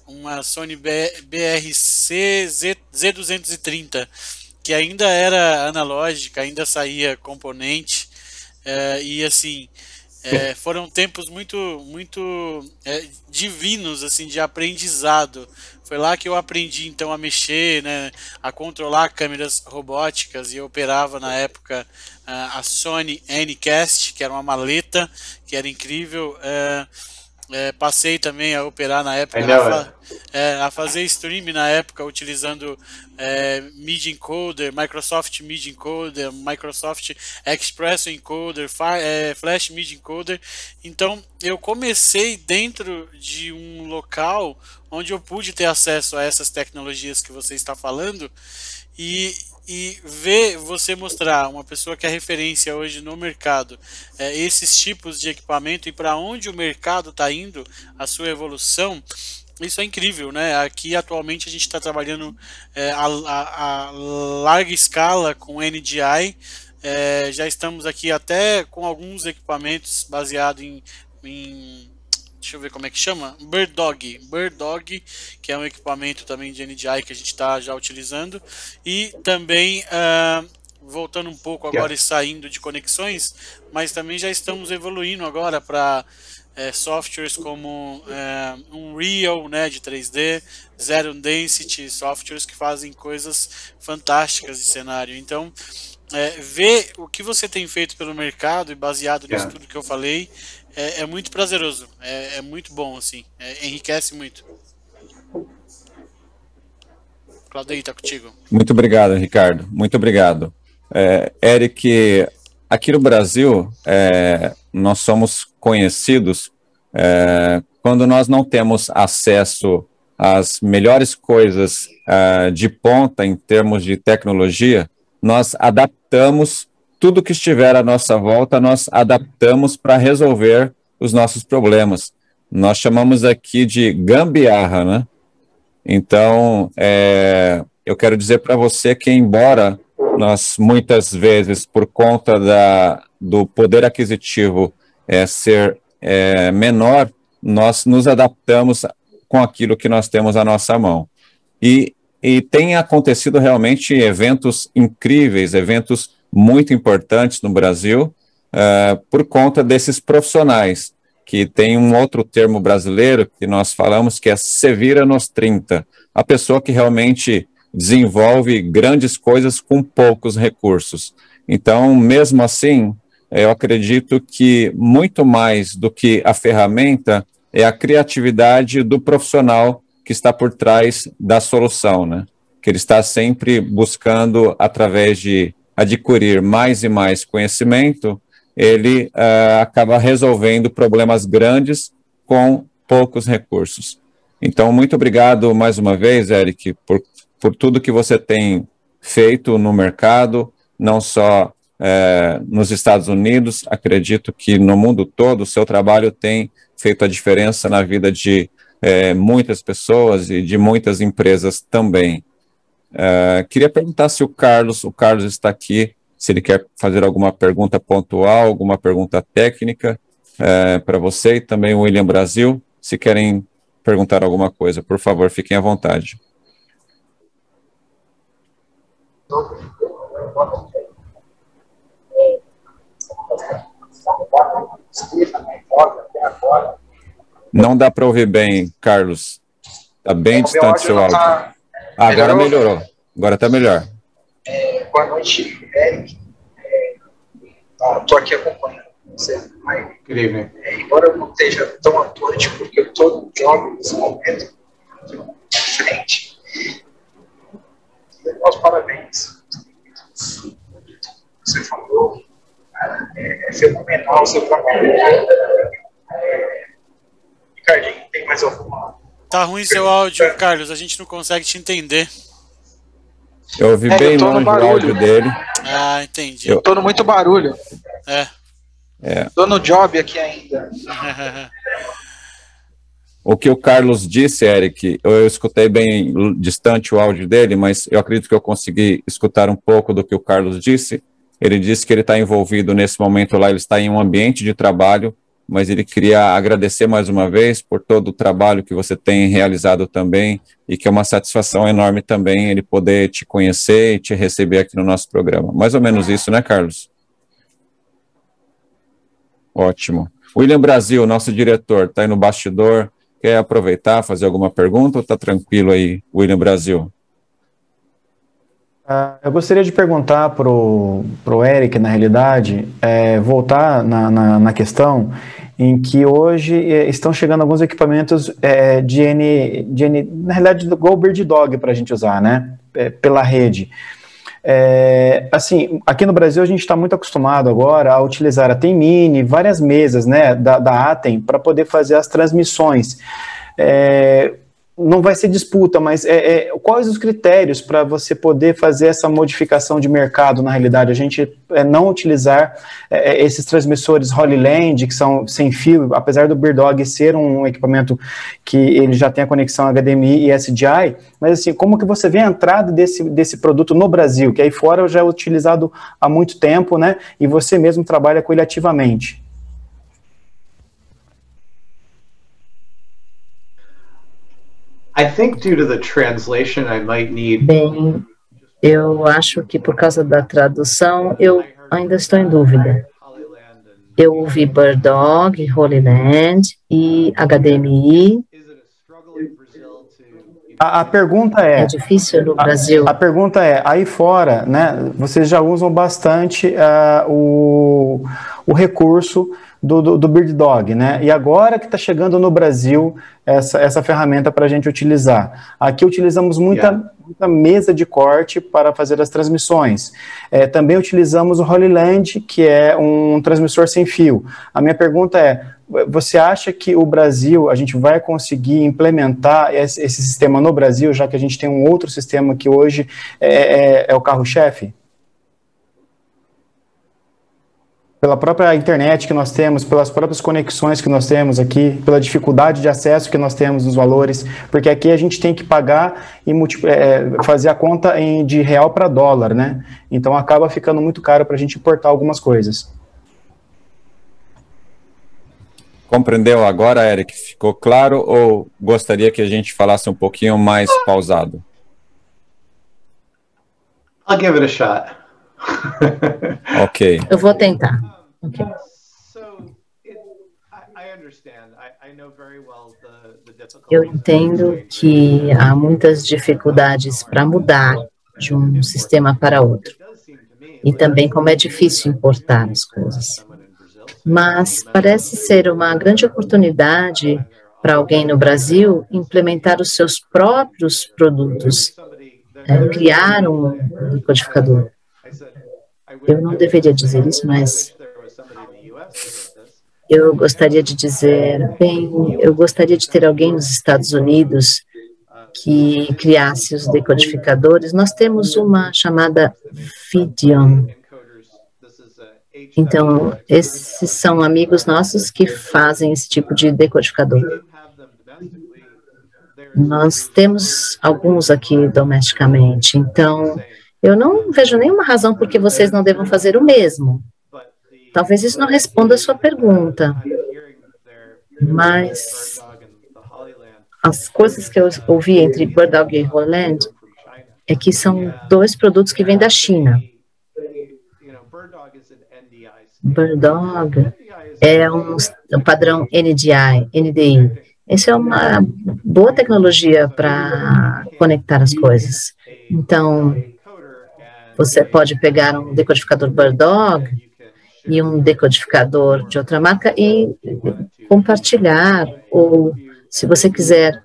uma Sony BRC Z230, que ainda era analógica, ainda saía componente, e assim... foram tempos muito divinos, assim, de aprendizado. Foi lá que eu aprendi, então, a mexer, né, a controlar câmeras robóticas, e eu operava, na época, a Sony N-Cast, que era uma maleta, que era incrível. Passei também a operar na época, a fazer stream na época, utilizando MIDI Encoder, Microsoft MIDI Encoder, Microsoft Expresso Encoder, Flash MIDI Encoder. Então, eu comecei dentro de um local onde eu pude ter acesso a essas tecnologias que você está falando, e ver você mostrar uma pessoa que é referência hoje no mercado, esses tipos de equipamento e para onde o mercado está indo, a sua evolução, isso é incrível, né? Aqui atualmente a gente está trabalhando a larga escala com NDI, já estamos aqui até com alguns equipamentos baseados em deixa eu ver como é que chama, Bird Dog, que é um equipamento também de NDI que a gente está já utilizando, e também voltando um pouco agora e saindo de conexões, mas também já estamos evoluindo agora para softwares como Unreal, né, de 3D, Zero Density, softwares que fazem coisas fantásticas de cenário. Então, ver o que você tem feito pelo mercado e baseado nisso tudo que eu falei, é muito prazeroso, é muito bom, assim, enriquece muito. Claudio, tá contigo. Muito obrigado, Ricardo, muito obrigado. Eric, aqui no Brasil, nós somos conhecidos quando nós não temos acesso às melhores coisas de ponta em termos de tecnologia, nós adaptamos tudo que estiver à nossa volta, nós adaptamos para resolver os nossos problemas. Nós chamamos aqui de gambiarra, né? Então, eu quero dizer para você que, embora nós, muitas vezes, por conta do poder aquisitivo ser menor, nós nos adaptamos com aquilo que nós temos à nossa mão. E tem acontecido realmente eventos incríveis, eventos muito importantes no Brasil, por conta desses profissionais, que tem um outro termo brasileiro que nós falamos que é se vira nos 30, a pessoa que realmente desenvolve grandes coisas com poucos recursos. Então, mesmo assim, eu acredito que muito mais do que a ferramenta é a criatividade do profissional que está por trás da solução, né? Que ele está sempre buscando, através de adquirir mais e mais conhecimento, ele acaba resolvendo problemas grandes com poucos recursos. Então, muito obrigado mais uma vez, Eric, por tudo que você tem feito no mercado, não só nos Estados Unidos, acredito que no mundo todo o seu trabalho tem feito a diferença na vida de muitas pessoas e de muitas empresas também. Queria perguntar se o Carlos está aqui, se ele quer fazer alguma pergunta pontual, alguma pergunta técnica para você, e também o William Brasil, se querem perguntar alguma coisa, por favor, fiquem à vontade. Não dá para ouvir bem, Carlos. Está bem distante seu áudio. Agora melhorou. Agora está melhor. Boa noite, Eric. Estou aqui acompanhando você. Good evening. Embora eu não esteja tão atuante, porque eu estou no job nesse momento, frente. Meus parabéns. Você falou, é fenomenal o seu trabalho. Ricardinho, tem mais alguma? Tá ruim seu áudio, Carlos, a gente não consegue te entender. Eu ouvi bem longe o áudio dele. Ah, entendi. Eu tô no muito barulho. Tô no job aqui ainda. O que o Carlos disse, Eric, eu escutei bem distante o áudio dele, mas eu acredito que eu consegui escutar um pouco do que o Carlos disse. Ele disse que ele está envolvido nesse momento lá, ele está em um ambiente de trabalho, mas ele queria agradecer mais uma vez por todo o trabalho que você tem realizado também, e que é uma satisfação enorme também ele poder te conhecer e te receber aqui no nosso programa. Mais ou menos isso, né, Carlos? Ótimo. William Brasil, nosso diretor, está aí no bastidor, quer aproveitar, fazer alguma pergunta, ou está tranquilo aí, William Brasil? Eu gostaria de perguntar para o Eric, na realidade, voltar na questão em que hoje estão chegando alguns equipamentos na realidade, do Goldbird Dog para a gente usar, né, pela rede. Assim, aqui no Brasil a gente está muito acostumado agora a utilizar a TEMINI, várias mesas, né, da ATEM, para poder fazer as transmissões. Não vai ser disputa, mas quais os critérios para você poder fazer essa modificação de mercado, na realidade? A gente não utilizar esses transmissores Holy Land, que são sem fio, apesar do BirdDog ser um equipamento que ele já tem a conexão HDMI e SDI, mas assim, como que você vê a entrada desse produto no Brasil, que aí fora já é utilizado há muito tempo, né, e você mesmo trabalha com ele ativamente? I think due to the translation, I might need... Bem, eu acho que por causa da tradução, eu ainda estou em dúvida. Eu ouvi BirdDog, Holy Land e HDMI. A pergunta é... É difícil no Brasil. A pergunta é, aí fora, né, vocês já usam bastante o recurso do BirdDog, né? E agora que está chegando no Brasil essa ferramenta para a gente utilizar. Aqui utilizamos muita mesa de corte para fazer as transmissões. Também utilizamos o Holyland, que é um transmissor sem fio. A minha pergunta é, você acha que o Brasil, a gente vai conseguir implementar esse sistema no Brasil, já que a gente tem um outro sistema que hoje é o carro-chefe? Pela própria internet que nós temos, pelas próprias conexões que nós temos aqui, pela dificuldade de acesso que nós temos nos valores, porque aqui a gente tem que pagar e fazer a conta de real para dólar, né? Então acaba ficando muito caro para a gente importar algumas coisas. Compreendeu agora, Eric? Ficou claro ou gostaria que a gente falasse um pouquinho mais pausado? I'll give it a shot. Ok. Eu vou tentar. Okay. Eu entendo que há muitas dificuldades para mudar de um sistema para outro. E também como é difícil importar as coisas. Mas parece ser uma grande oportunidade para alguém no Brasil implementar os seus próprios produtos, criar um decodificador. Eu não deveria dizer isso, mas eu gostaria de dizer, bem, eu gostaria de ter alguém nos Estados Unidos que criasse os decodificadores. Nós temos uma chamada Fidion. Então, esses são amigos nossos que fazem esse tipo de decodificador. Nós temos alguns aqui domesticamente, então eu não vejo nenhuma razão por que vocês não devam fazer o mesmo. Talvez isso não responda a sua pergunta, mas as coisas que eu ouvi entre BirdDog e Holyland é que são dois produtos que vêm da China. BirdDog é um padrão NDI. Essa é uma boa tecnologia para conectar as coisas. Então, você pode pegar um decodificador BirdDog e um decodificador de outra marca e compartilhar, ou se você quiser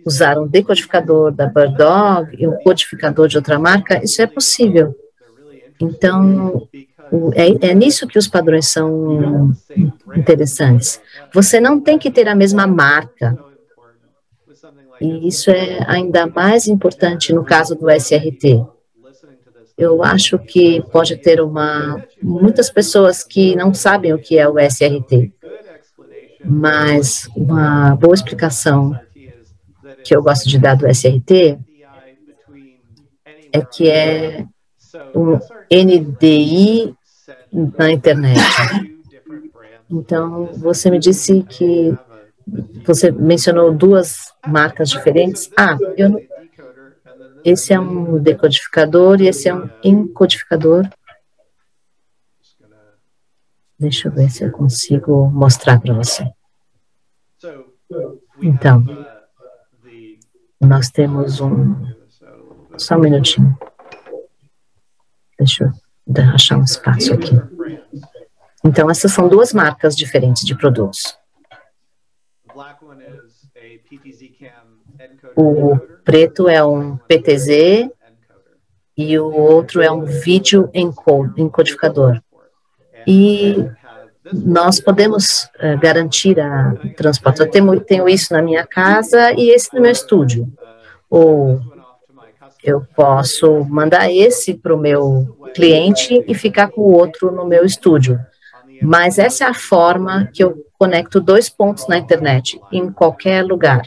usar um decodificador da BirdDog e um codificador de outra marca, isso é possível. Então, é nisso que os padrões são interessantes. Você não tem que ter a mesma marca. E isso é ainda mais importante no caso do SRT. Eu acho que pode ter muitas pessoas que não sabem o que é o SRT, mas uma boa explicação que eu gosto de dar do SRT é que é um NDI na internet. Então, você me disse que você mencionou duas marcas diferentes. Esse é um decodificador e esse é um encodificador. Deixa eu ver se eu consigo mostrar para você. Então, nós temos só um minutinho. Deixa eu achar um espaço aqui. Então, essas são duas marcas diferentes de produtos. O preto é um PTZ e o outro é um vídeo encodificador. E nós podemos garantir a transporte. Eu tenho isso na minha casa e esse no meu estúdio. Ou eu posso mandar esse para o meu cliente e ficar com o outro no meu estúdio. Mas essa é a forma que eu conecto dois pontos na internet, em qualquer lugar.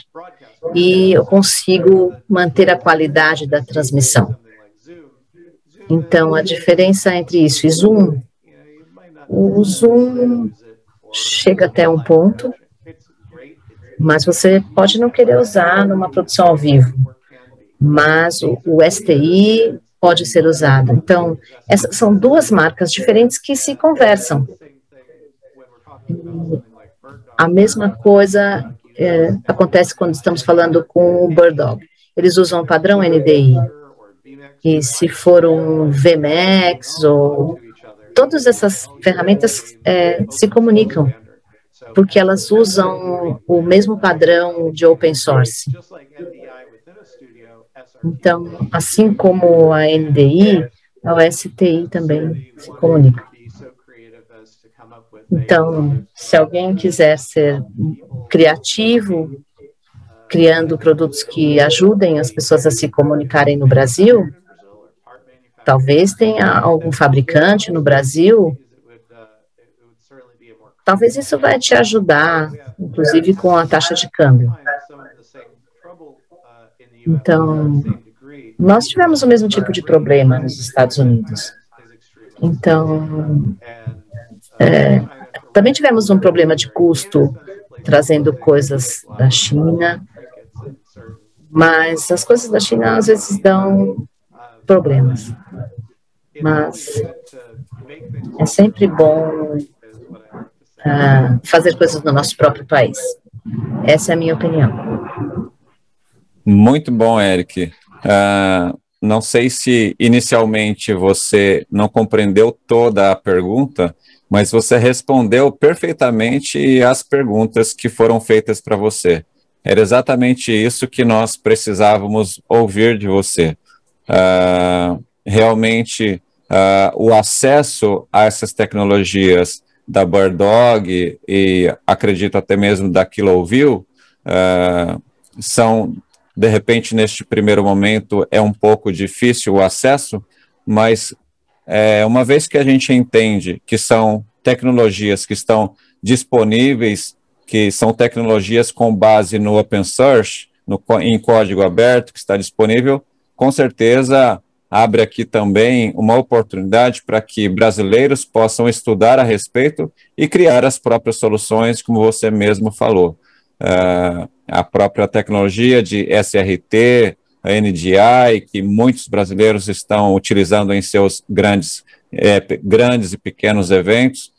E eu consigo manter a qualidade da transmissão. Então, a diferença entre isso e Zoom, o Zoom chega até um ponto, mas você pode não querer usar numa produção ao vivo. Mas o STI pode ser usado. Então, essas são duas marcas diferentes que se conversam. A mesma coisa acontece quando estamos falando com o BirdDog. Eles usam o padrão NDI. E se for um VMAX ou todas essas ferramentas se comunicam, porque elas usam o mesmo padrão de open source. Então, assim como a NDI, a OSTI também se comunica. Então, se alguém quiser ser criativo, criando produtos que ajudem as pessoas a se comunicarem no Brasil, talvez tenha algum fabricante no Brasil, talvez isso vai te ajudar, inclusive com a taxa de câmbio. Então, nós tivemos o mesmo tipo de problema nos Estados Unidos. Então, também tivemos um problema de custo trazendo coisas da China, mas as coisas da China às vezes dão problemas. Mas é sempre bom fazer coisas no nosso próprio país. Essa é a minha opinião. Muito bom, Eric. Não sei se inicialmente você não compreendeu toda a pergunta, mas você respondeu perfeitamente as perguntas que foram feitas para você. Era exatamente isso que nós precisávamos ouvir de você. Realmente, o acesso a essas tecnologias da BirdDog e acredito até mesmo da KiloView são, de repente, neste primeiro momento, é um pouco difícil o acesso, mas uma vez que a gente entende que são tecnologias que estão disponíveis, que são tecnologias com base no open source, em código aberto, que está disponível, com certeza abre aqui também uma oportunidade para que brasileiros possam estudar a respeito e criar as próprias soluções, como você mesmo falou. A própria tecnologia de SRT, a NDI, que muitos brasileiros estão utilizando em seus grandes e pequenos eventos,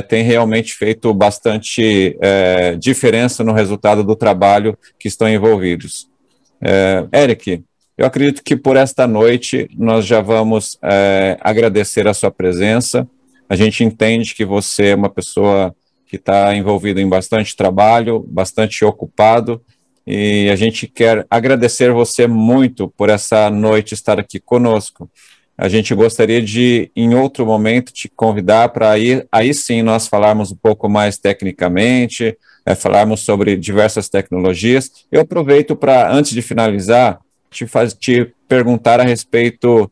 tem realmente feito bastante diferença no resultado do trabalho que estão envolvidos. Eric, eu acredito que por esta noite nós já vamos agradecer a sua presença. A gente entende que você é uma pessoa que está envolvida em bastante trabalho, bastante ocupado, e a gente quer agradecer você muito por essa noite estar aqui conosco. A gente gostaria de, em outro momento, te convidar para aí sim nós falarmos um pouco mais tecnicamente, falarmos sobre diversas tecnologias. Eu aproveito para, antes de finalizar, te perguntar a respeito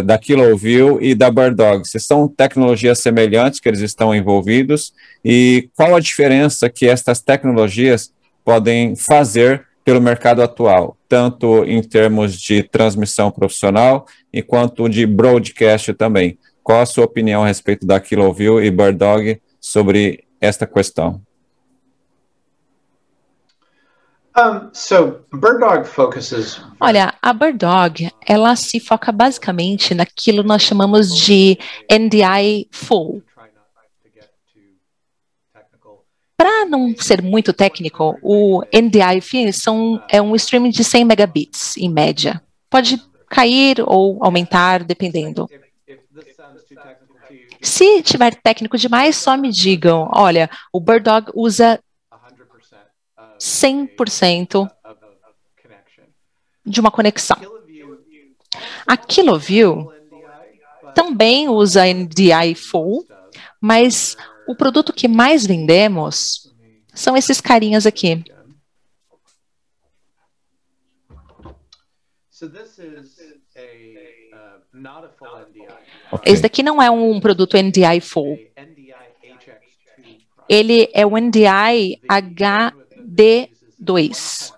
da KiloView e da BirdDog. Se são tecnologias semelhantes que eles estão envolvidos e qual a diferença que estas tecnologias podem fazer pelo mercado atual, tanto em termos de transmissão profissional e quanto de broadcast também. Qual a sua opinião a respeito da KiloView e BirdDog sobre esta questão? Olha, a BirdDog, ela se foca basicamente naquilo que nós chamamos de NDI Full. Para não ser muito técnico, o NDI Full é um streaming de 100 megabits, em média. Pode cair ou aumentar, dependendo. Se tiver técnico demais, só me digam, olha, o BirdDog usa 100% de uma conexão. A KiloView também usa NDI Full, mas o produto que mais vendemos são esses carinhas aqui. Esse daqui não é um produto NDI Full. Ele é o NDI HD2.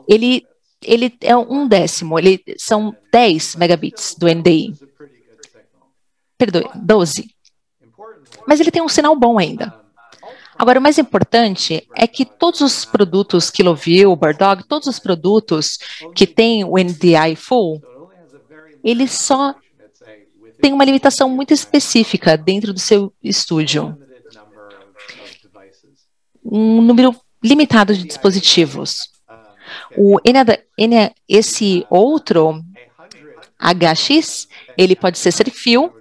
Ele é 1/10, são 10 megabits do NDI. Perdoe, 12. Mas ele tem um sinal bom ainda. Agora, o mais importante é que todos os produtos KiloView, BirdDog, todos os produtos que têm o NDI Full, ele só tem uma limitação muito específica dentro do seu estúdio. um número limitado de dispositivos. Esse outro HX, ele pode ser sem fio,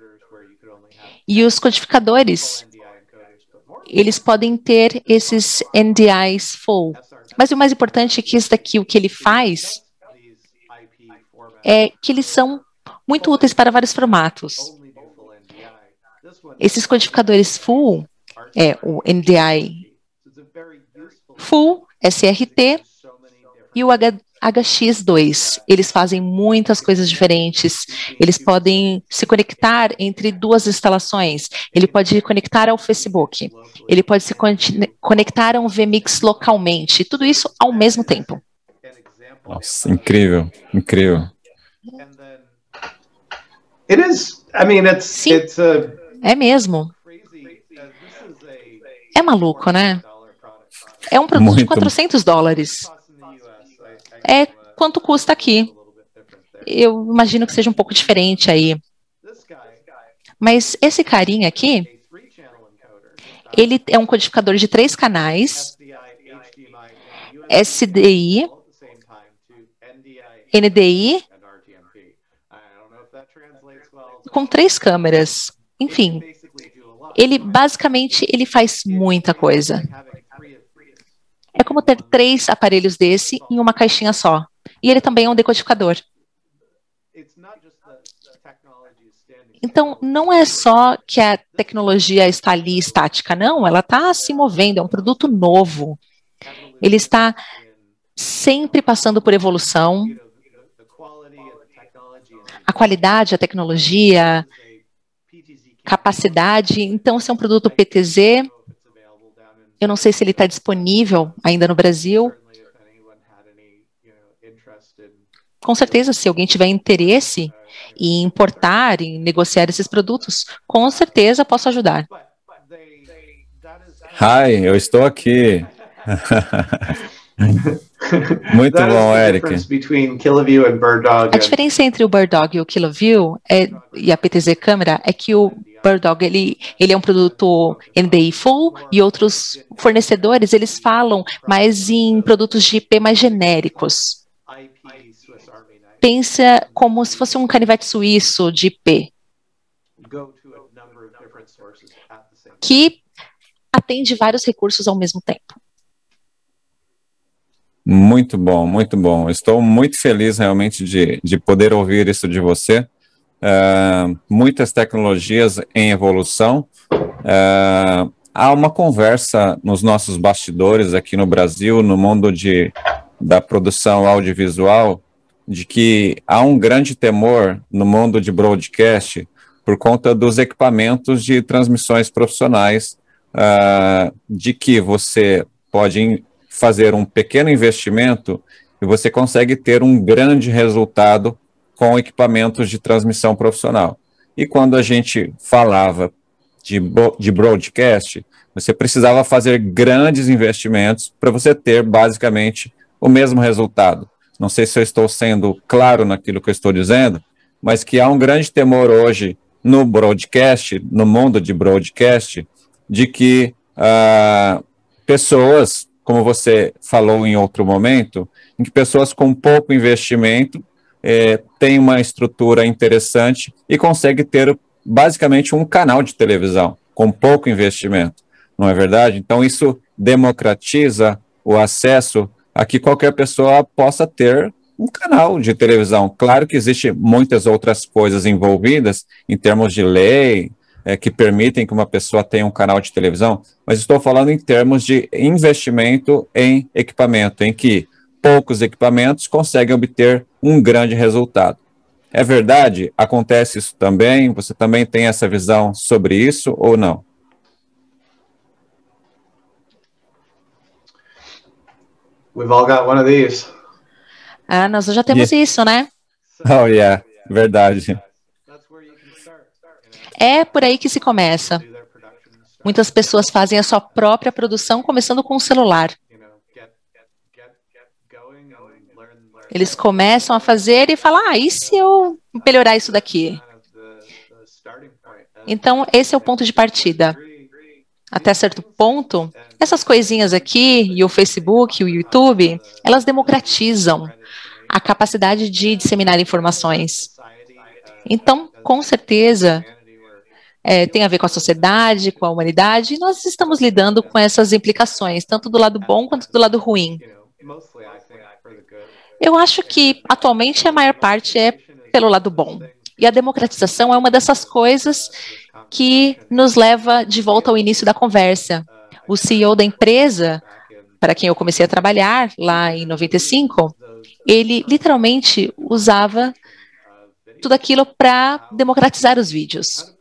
e os codificadores, eles podem ter esses NDIs full. Mas o mais importante é que esse daqui, o que ele faz, é que eles são muito úteis para vários formatos. Esses codificadores full, o NDI full, SRT, e o HX2, eles fazem muitas coisas diferentes. Eles podem se conectar entre duas instalações. Ele pode conectar ao Facebook. Ele pode se conectar a um vMix localmente. Tudo isso ao mesmo tempo. Nossa, incrível, incrível. Sim, é mesmo. É maluco, né? É um produto de $400. É quanto custa aqui. Eu imagino que seja um pouco diferente aí. Mas esse carinha aqui, ele é um codificador de 3 canais, SDI, NDI, com 3 câmeras. Enfim, ele basicamente ele faz muita coisa. É como ter 3 aparelhos desse em uma caixinha só. E ele também é um decodificador. Então, não é só que a tecnologia está ali estática, não. Ela está se movendo, é um produto novo. Ele está sempre passando por evolução. A qualidade, a tecnologia, capacidade. Então, se é um produto PTZ, eu não sei se ele está disponível ainda no Brasil. Com certeza, se alguém tiver interesse em importar, em negociar esses produtos, com certeza posso ajudar. Hi, eu estou aqui. Muito bom, Eric. A diferença entre o BirdDog e o KiloView e a PTZ câmera é que o BirdDog ele é um produto NDI full e outros fornecedores eles falam mais em produtos de IP mais genéricos. Pensa como se fosse um canivete suíço de IP que atende vários recursos ao mesmo tempo. Muito bom, muito bom. Estou muito feliz realmente de poder ouvir isso de você. Muitas tecnologias em evolução. Há uma conversa nos nossos bastidores aqui no Brasil, no mundo da produção audiovisual, de que há um grande temor no mundo de broadcast por conta dos equipamentos de transmissões profissionais, de que você pode fazer um pequeno investimento e você consegue ter um grande resultado com equipamentos de transmissão profissional. E quando a gente falava de broadcast, você precisava fazer grandes investimentos para você ter basicamente o mesmo resultado. Não sei se eu estou sendo claro naquilo que eu estou dizendo, mas que há um grande temor hoje no broadcast, no mundo de broadcast, de que pessoas, como você falou em outro momento, em que pessoas com pouco investimento têm uma estrutura interessante e conseguem ter basicamente um canal de televisão com pouco investimento, não é verdade? Então isso democratiza o acesso a que qualquer pessoa possa ter um canal de televisão. Claro que existem muitas outras coisas envolvidas em termos de lei, que permitem que uma pessoa tenha um canal de televisão, mas estou falando em termos de investimento em equipamento, em que poucos equipamentos conseguem obter um grande resultado. É verdade? Acontece isso também? Você também tem essa visão sobre isso ou não? We've all got one of these. Nós já temos isso, né? Oh, yeah, verdade. É por aí que se começa. Muitas pessoas fazem a sua própria produção, começando com o celular. Eles começam a fazer e falam, e se eu melhorar isso daqui? Então, esse é o ponto de partida. até certo ponto, essas coisinhas aqui, e o Facebook, e o YouTube, elas democratizam a capacidade de disseminar informações. Então, com certeza, tem a ver com a sociedade, com a humanidade, e nós estamos lidando com essas implicações, tanto do lado bom quanto do lado ruim. Eu acho que, atualmente, a maior parte é pelo lado bom. E a democratização é uma dessas coisas que nos leva de volta ao início da conversa. O CEO da empresa, para quem eu comecei a trabalhar lá em 95, ele literalmente usava tudo aquilo para democratizar os vídeos.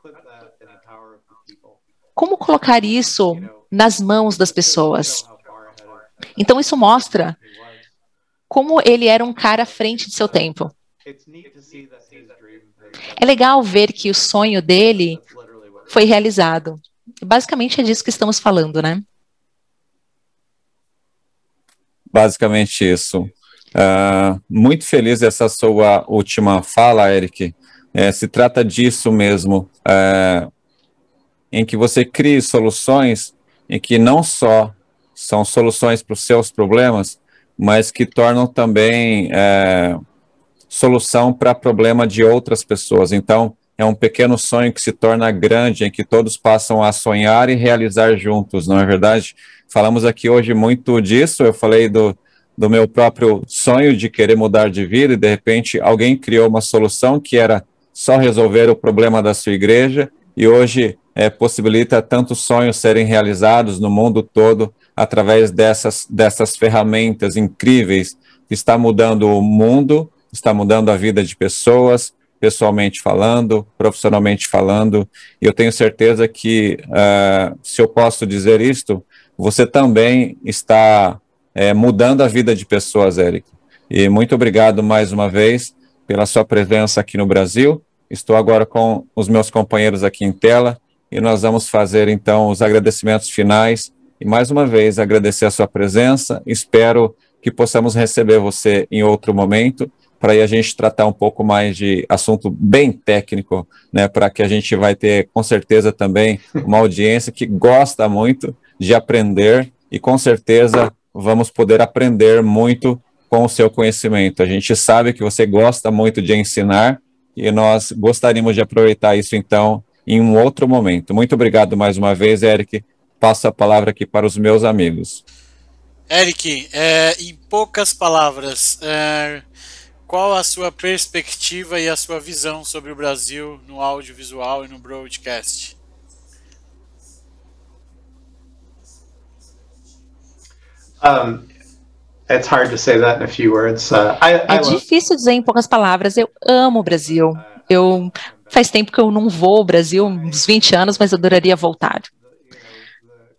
Como colocar isso nas mãos das pessoas? Então, isso mostra como ele era um cara à frente de seu tempo. É legal ver que o sonho dele foi realizado. Basicamente é disso que estamos falando, né? Basicamente isso. Muito feliz dessa sua última fala, Eric. Se trata disso mesmo, em que você crie soluções em que não só são soluções para os seus problemas, mas que tornam também solução para problema de outras pessoas. Então, é um pequeno sonho que se torna grande, em que todos passam a sonhar e realizar juntos, não é verdade? Falamos aqui hoje muito disso, eu falei do meu próprio sonho de querer mudar de vida, e de repente alguém criou uma solução que era só resolver o problema da sua igreja, e hoje possibilita tantos sonhos serem realizados no mundo todo através dessas ferramentas incríveis que está mudando o mundo, está mudando a vida de pessoas, pessoalmente falando, profissionalmente falando, e eu tenho certeza que, se eu posso dizer isto, você também está mudando a vida de pessoas, Eric. E muito obrigado mais uma vez pela sua presença aqui no Brasil. Estou agora com os meus companheiros aqui em tela, e nós vamos fazer então os agradecimentos finais, e mais uma vez agradecer a sua presença. Espero que possamos receber você em outro momento, para aí a gente tratar um pouco mais de assunto bem técnico, né, para que a gente vai ter, com certeza, também uma audiência que gosta muito de aprender, e com certeza vamos poder aprender muito com o seu conhecimento. A gente sabe que você gosta muito de ensinar, e nós gostaríamos de aproveitar isso, então, em um outro momento. Muito obrigado mais uma vez, Eric. Passo a palavra aqui para os meus amigos. Eric, em poucas palavras, qual a sua perspectiva e a sua visão sobre o Brasil no audiovisual e no broadcast? It's hard to say that in a few words. É difícil dizer em poucas palavras. Eu amo o Brasil. Faz tempo que eu não vou ao Brasil, uns 20 anos, mas eu adoraria voltar.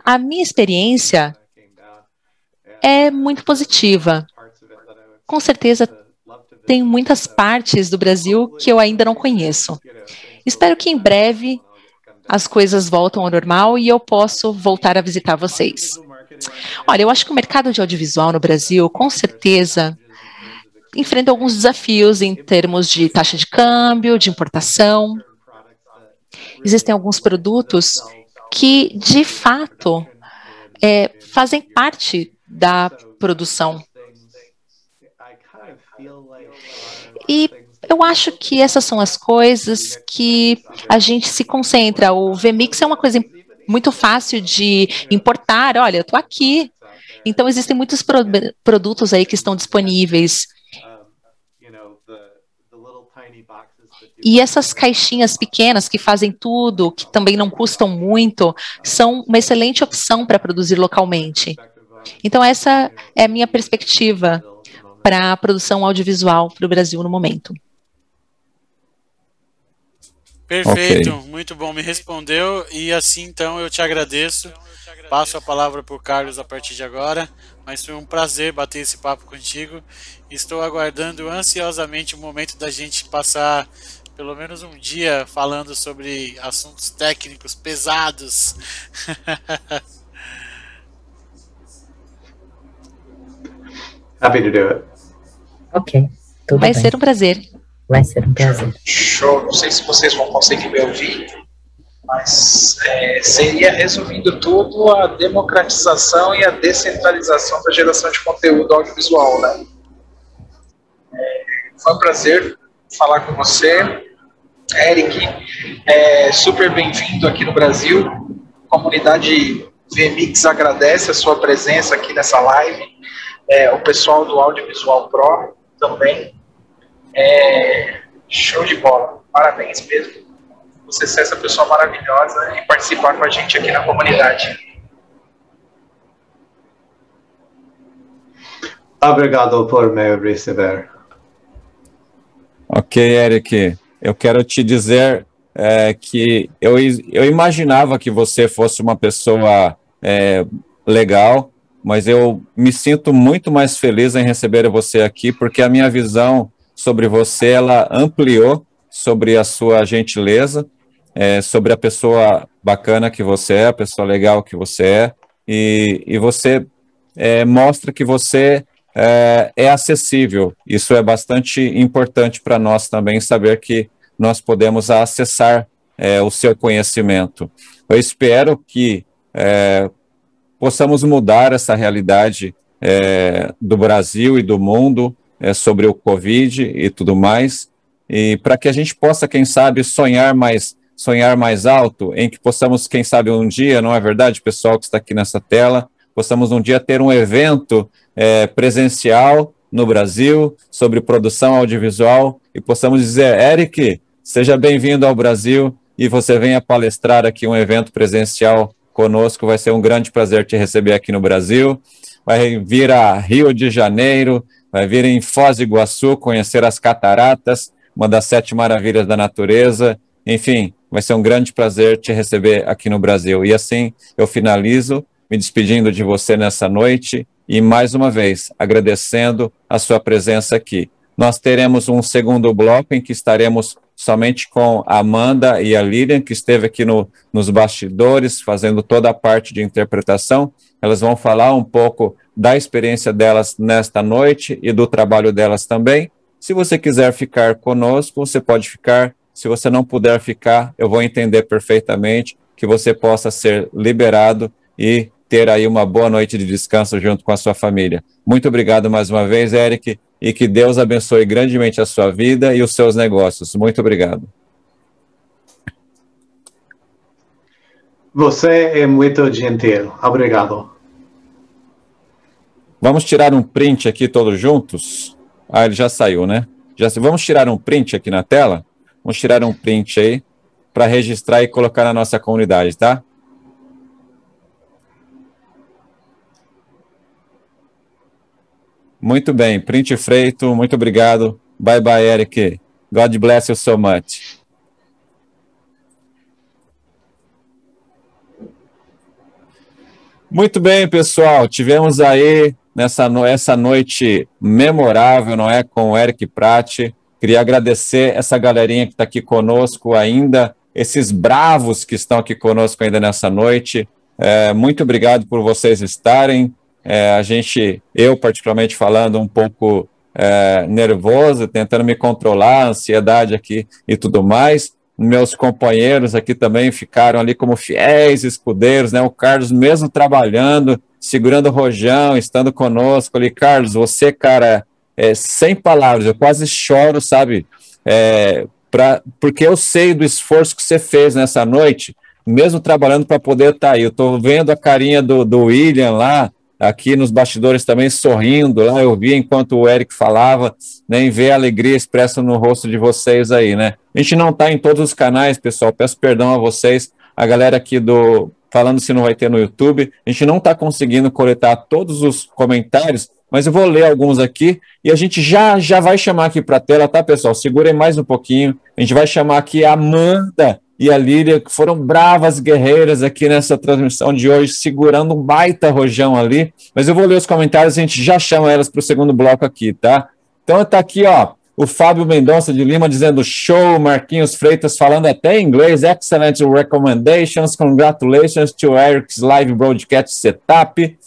A minha experiência é muito positiva. Com certeza, tem muitas partes do Brasil que eu ainda não conheço. Espero que em breve as coisas voltem ao normal e eu possa voltar a visitar vocês. Olha, eu acho que o mercado de audiovisual no Brasil, com certeza, enfrenta alguns desafios em termos de taxa de câmbio, de importação. Existem alguns produtos que, de fato, fazem parte da produção. E eu acho que essas são as coisas que a gente se concentra. O VMix é uma coisa muito fácil de importar. Olha, eu estou aqui. Então, existem muitos produtos aí que estão disponíveis. E essas caixinhas pequenas que fazem tudo, que também não custam muito, são uma excelente opção para produzir localmente. Então, essa é a minha perspectiva para a produção audiovisual para o Brasil no momento. Perfeito, muito bom, me respondeu, e assim então eu te agradeço. Passo a palavra para o Carlos a partir de agora, mas foi um prazer bater esse papo contigo. Estou aguardando ansiosamente o momento da gente passar pelo menos um dia falando sobre assuntos técnicos pesados. Happy to do it. Ok, tudo Vai bem. ser um prazer. Vai ser um prazer. Show. Não sei se vocês vão conseguir me ouvir. mas seria, resumindo tudo, a democratização e a descentralização da geração de conteúdo audiovisual, né? Foi um prazer falar com você, Eric, super bem-vindo aqui no Brasil. A comunidade VMix agradece a sua presença aqui nessa live, o pessoal do Audiovisual Pro também. Show de bola, parabéns mesmo. Você ser essa pessoa maravilhosa e participar com a gente aqui na comunidade. Obrigado por me receber. Ok, Eric, eu quero te dizer que eu imaginava que você fosse uma pessoa legal, mas eu me sinto muito mais feliz em receber você aqui, porque a minha visão sobre você, ela ampliou sobre a sua gentileza, sobre a pessoa bacana que você é, a pessoa legal que você é, e você mostra que você é acessível. Isso é bastante importante para nós também, saber que nós podemos acessar o seu conhecimento. Eu espero que possamos mudar essa realidade do Brasil e do mundo sobre o Covid e tudo mais, e para que a gente possa, quem sabe, sonhar mais alto, em que possamos, quem sabe, um dia, não é verdade, pessoal que está aqui nessa tela, possamos um dia ter um evento presencial no Brasil sobre produção audiovisual e possamos dizer, Eric, seja bem-vindo ao Brasil e você venha palestrar aqui um evento presencial conosco, vai ser um grande prazer te receber aqui no Brasil. Vai vir a Rio de Janeiro, vai vir em Foz do Iguaçu, conhecer as cataratas, uma das 7 maravilhas da natureza. Enfim, vai ser um grande prazer te receber aqui no Brasil. E assim eu finalizo me despedindo de você nessa noite e mais uma vez agradecendo a sua presença aqui. Nós teremos um segundo bloco em que estaremos somente com a Amanda e a Lilian, que esteve aqui nos bastidores, fazendo toda a parte de interpretação. Elas vão falar um pouco da experiência delas nesta noite e do trabalho delas também. Se você quiser ficar conosco, você pode ficar. Se você não puder ficar, eu vou entender perfeitamente, que você possa ser liberado e ter aí uma boa noite de descanso junto com a sua família. Muito obrigado mais uma vez, Eric, e que Deus abençoe grandemente a sua vida e os seus negócios. Muito obrigado. Você é muito gentil. Obrigado. Vamos tirar um print aqui todos juntos? Ah, ele já saiu, né? Vamos tirar um print aqui na tela? Vamos tirar um print aí para registrar e colocar na nossa comunidade, tá? Muito bem, print feito, muito obrigado. Bye bye, Eric. God bless you so much. Muito bem, pessoal, tivemos aí essa noite memorável, não é, com o Eric Pratt. Queria agradecer essa galerinha que está aqui conosco ainda, esses bravos que estão aqui conosco ainda nessa noite. Muito obrigado por vocês estarem. Eu particularmente falando um pouco nervoso, tentando me controlar, a ansiedade aqui e tudo mais. Meus companheiros aqui também ficaram ali como fiéis escudeiros, né? O Carlos mesmo trabalhando, segurando o rojão, estando conosco ali. Carlos, você, cara, sem palavras, eu quase choro, sabe? Porque eu sei do esforço que você fez nessa noite, mesmo trabalhando para poder estar aí. Eu estou vendo a carinha do William lá, aqui nos bastidores também sorrindo, lá eu vi enquanto o Eric falava, nem ver a alegria expressa no rosto de vocês aí, né? A gente não está em todos os canais, pessoal, peço perdão a vocês, a galera aqui falando se não vai ter no YouTube, a gente não está conseguindo coletar todos os comentários, mas eu vou ler alguns aqui e a gente já vai chamar aqui para a tela, tá, pessoal? Segurem mais um pouquinho, a gente vai chamar aqui a Amanda e a Lília, que foram bravas guerreiras aqui nessa transmissão de hoje, segurando um baita rojão ali. Mas eu vou ler os comentários e a gente já chama elas para o segundo bloco aqui, tá? Então tá aqui, ó, O Fábio Mendonça de Lima dizendo show, Marquinhos Freitas falando até em inglês, excellent recommendations, congratulations to Eric's live broadcast setup.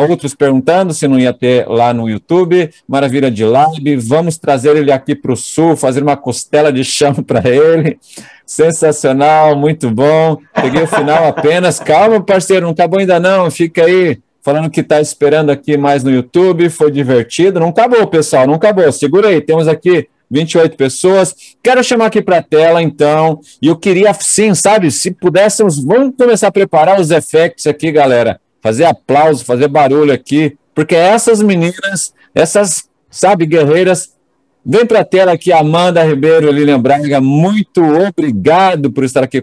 Outros perguntando se não ia ter lá no YouTube, maravilha de live, vamos trazer ele aqui para o Sul, fazer uma costela de chão para ele, sensacional, muito bom, peguei o final apenas, calma parceiro, não acabou ainda não, fica aí, falando que está esperando aqui mais no YouTube, foi divertido. Não acabou, pessoal, não acabou. Segura aí, temos aqui 28 pessoas. Quero chamar aqui para a tela, então, e eu queria, sim, sabe, se pudéssemos, vamos começar a preparar os effects aqui, galera. Fazer aplauso, fazer barulho aqui, porque essas meninas, essas, sabe, guerreiras, vem para a tela aqui, Amanda Ribeiro e Lilian Braga, muito obrigado por estar aqui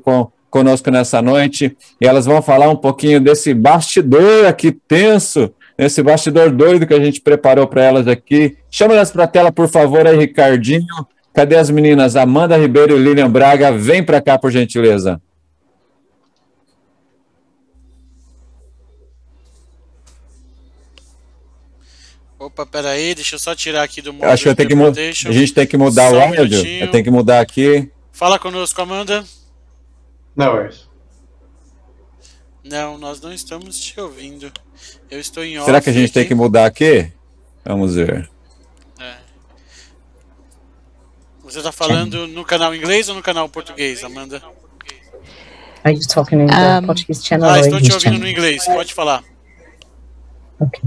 conosco nessa noite, e elas vão falar um pouquinho desse bastidor aqui tenso, esse bastidor doido que a gente preparou para elas aqui. Chama elas para a tela, por favor, aí, Ricardinho. Cadê as meninas? Amanda Ribeiro e Lilian Braga, vem para cá, por gentileza. Opa, peraí, deixa eu só tirar aqui do modo. Acho que a gente tem que mudar o áudio. Eu tenho que mudar aqui. Fala conosco, Amanda. No worries. Não, nós não estamos te ouvindo. Eu estou em off. Será que a gente aqui. tem que mudar aqui? Vamos ver. Você está falando no canal inglês ou no canal português, Amanda? Are you talking in the Portuguese channel or estou te English ouvindo channel? no inglês, pode falar. Ok.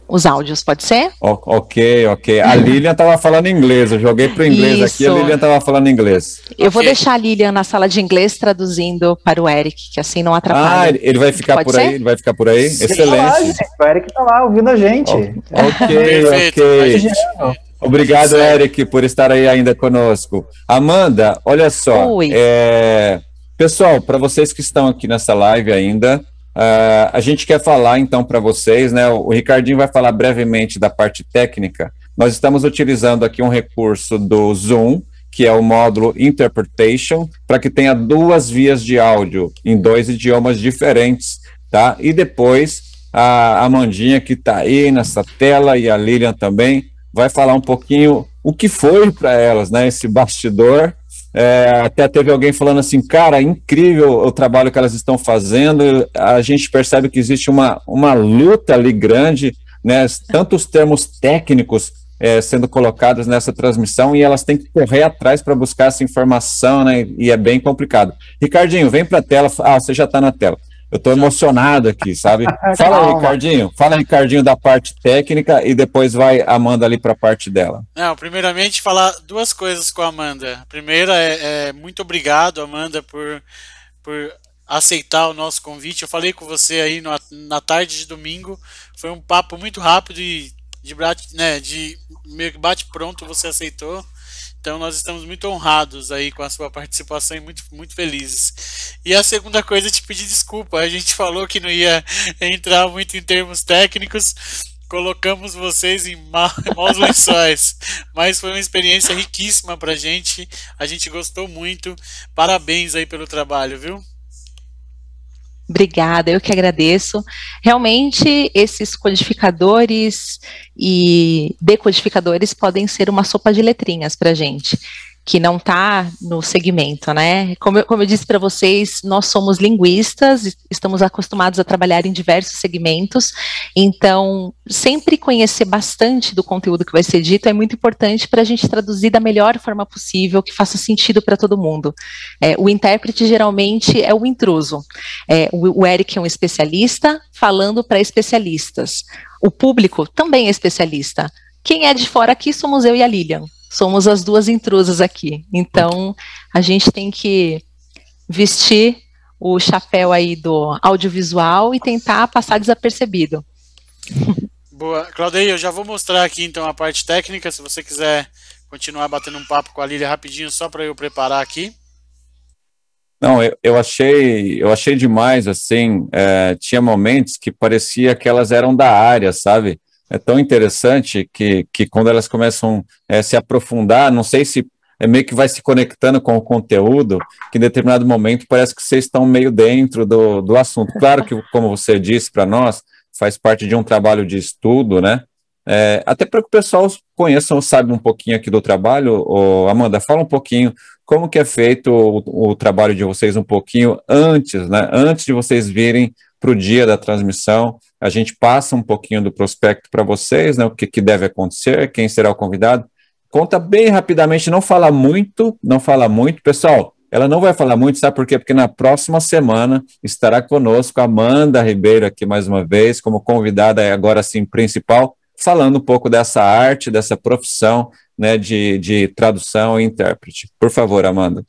Os áudios, pode ser? Ok. A Lilian estava falando inglês, eu joguei para o inglês aqui, a Lilian estava falando inglês. Eu vou deixar a Lilian na sala de inglês traduzindo para o Eric, que assim não atrapalha. Ele vai ficar Pode por ser? aí? Ele vai ficar por aí? Tá Excelente. lá, gente. O Eric tá lá ouvindo a gente. Perfeito. Obrigado, Eric, por estar aí ainda conosco. Amanda, olha só. Oi. Pessoal, para vocês que estão aqui nessa live ainda, a gente quer falar então para vocês, né? O Ricardinho vai falar brevemente da parte técnica. Nós estamos utilizando aqui um recurso do Zoom, que é o módulo Interpretation, para que tenha 2 vias de áudio em 2 idiomas diferentes, tá? E depois a Amandinha, que está aí nessa tela, e a Lilian também, vai falar um pouquinho o que foi para elas, né? Esse bastidor. Até teve alguém falando assim, cara, incrível o trabalho que elas estão fazendo, a gente percebe que existe uma luta ali grande, né, tantos termos técnicos sendo colocados nessa transmissão, e elas têm que correr atrás para buscar essa informação, né, e é bem complicado. Ricardinho, vem para a tela, você já está na tela. Eu estou emocionado aqui, sabe? Fala aí, Ricardinho. Fala, Ricardinho, da parte técnica e depois vai a Amanda ali para a parte dela. Não, primeiramente, falar 2 coisas com a Amanda. A primeira muito obrigado, Amanda, por aceitar o nosso convite. Eu falei com você aí na tarde de domingo. Foi um papo muito rápido e de meio que bate pronto, você aceitou. Então nós estamos muito honrados aí com a sua participação e muito, muito felizes. E a segunda coisa é te pedir desculpa. A gente falou que não ia entrar muito em termos técnicos, colocamos vocês em maus lençóis, mas foi uma experiência riquíssima pra gente. A gente gostou muito. Parabéns aí pelo trabalho, viu? Obrigada, eu que agradeço. Realmente, esses codificadores e decodificadores podem ser uma sopa de letrinhas para a gente, que não está no segmento, né? Como eu disse para vocês, nós somos linguistas, estamos acostumados a trabalhar em diversos segmentos, então sempre conhecer bastante do conteúdo que vai ser dito é muito importante para a gente traduzir da melhor forma possível, que faça sentido para todo mundo. O intérprete geralmente é o intruso. O Eric é um especialista falando para especialistas. O público também é especialista. Quem é de fora aqui somos eu e a Lilian. Somos as 2 intrusas aqui. Então, a gente tem que vestir o chapéu aí do audiovisual e tentar passar desapercebido. Boa. Claudeia, eu já vou mostrar aqui então a parte técnica, se você quiser continuar batendo um papo com a Lília rapidinho, só para eu preparar aqui. Não, eu achei demais, assim, tinha momentos que parecia que elas eram da área, sabe? É tão interessante que quando elas começam a se aprofundar, não sei se meio que vai se conectando com o conteúdo, que em determinado momento parece que vocês estão meio dentro do assunto. Claro que, como você disse para nós, faz parte de um trabalho de estudo, né? Até para que o pessoal conheça, saiba um pouquinho aqui do trabalho. Amanda, fala um pouquinho como que é feito o trabalho de vocês um pouquinho antes, né? Antes de vocês virem para o dia da transmissão, a gente passa um pouquinho do prospecto para vocês, né? O que deve acontecer, quem será o convidado. Conta bem rapidamente, não fala muito, pessoal. Ela não vai falar muito, sabe por quê? Porque na próxima semana estará conosco a Amanda Ribeiro aqui mais uma vez, como convidada agora sim principal, falando um pouco dessa arte, dessa profissão, né, de tradução e intérprete. Por favor, Amanda.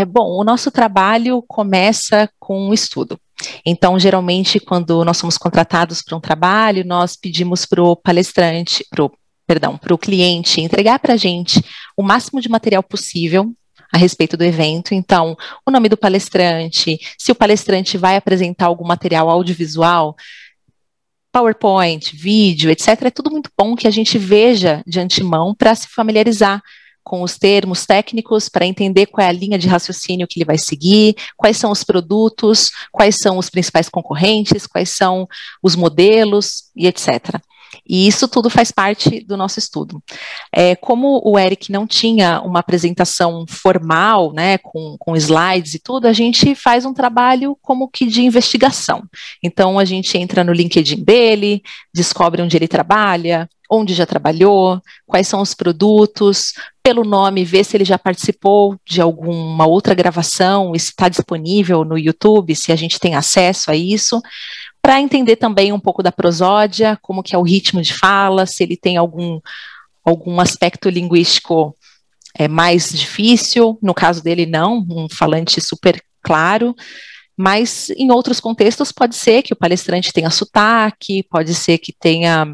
Bom, o nosso trabalho começa com um estudo. Então, geralmente, quando nós somos contratados para um trabalho, nós pedimos para o palestrante, para o cliente entregar para a gente o máximo de material possível a respeito do evento. Então, o nome do palestrante, se o palestrante vai apresentar algum material audiovisual, PowerPoint, vídeo, etc. É tudo muito bom que a gente veja de antemão para se familiarizar com os termos técnicos, para entender qual é a linha de raciocínio que ele vai seguir, quais são os produtos, quais são os principais concorrentes, quais são os modelos e etc. E isso tudo faz parte do nosso estudo. Como o Eric não tinha uma apresentação formal, né, com slides e tudo, a gente faz um trabalho como que de investigação. Então, a gente entra no LinkedIn dele, descobre onde ele trabalha, onde já trabalhou, quais são os produtos, pelo nome, vê se ele já participou de alguma outra gravação e se está disponível no YouTube, se a gente tem acesso a isso, para entender também um pouco da prosódia, como que é o ritmo de fala, se ele tem algum aspecto linguístico mais difícil, no caso dele não, um falante super claro, mas em outros contextos pode ser que o palestrante tenha sotaque, pode ser que tenha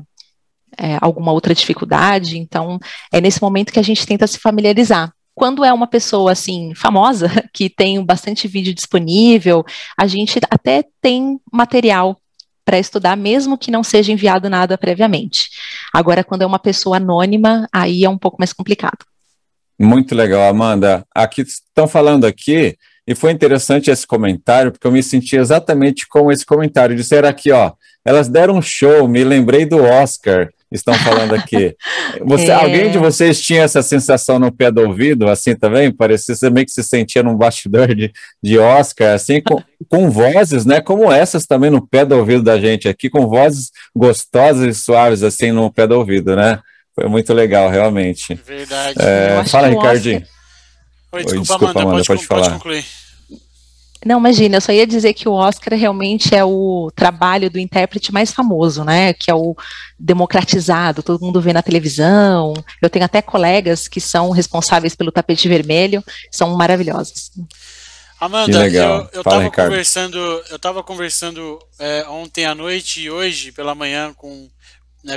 alguma outra dificuldade, então é nesse momento que a gente tenta se familiarizar. Quando é uma pessoa, assim, famosa, que tem bastante vídeo disponível, a gente até tem material para estudar, mesmo que não seja enviado nada previamente. Agora, quando é uma pessoa anônima, aí é um pouco mais complicado. Muito legal, Amanda. Aqui estão falando aqui, e foi interessante esse comentário, porque eu me senti exatamente como esse comentário. Disseram aqui, ó, elas deram um show, me lembrei do Oscar, estão falando aqui. Alguém de vocês tinha essa sensação no pé do ouvido, assim também? Parecia meio que se sentia num bastidor de Oscar, assim, com vozes, né, como essas também no pé do ouvido da gente aqui, com vozes gostosas e suaves, assim, no pé do ouvido, né? Foi muito legal, realmente. Verdade. Fala, Ricardinho. Oi, desculpa, Amanda, pode falar. Concluir. Não, imagina, eu só ia dizer que o Oscar realmente é o trabalho do intérprete mais famoso, né, que é o democratizado, todo mundo vê na televisão, eu tenho até colegas que são responsáveis pelo tapete vermelho, são maravilhosos. Amanda, eu estava conversando ontem à noite e hoje pela manhã com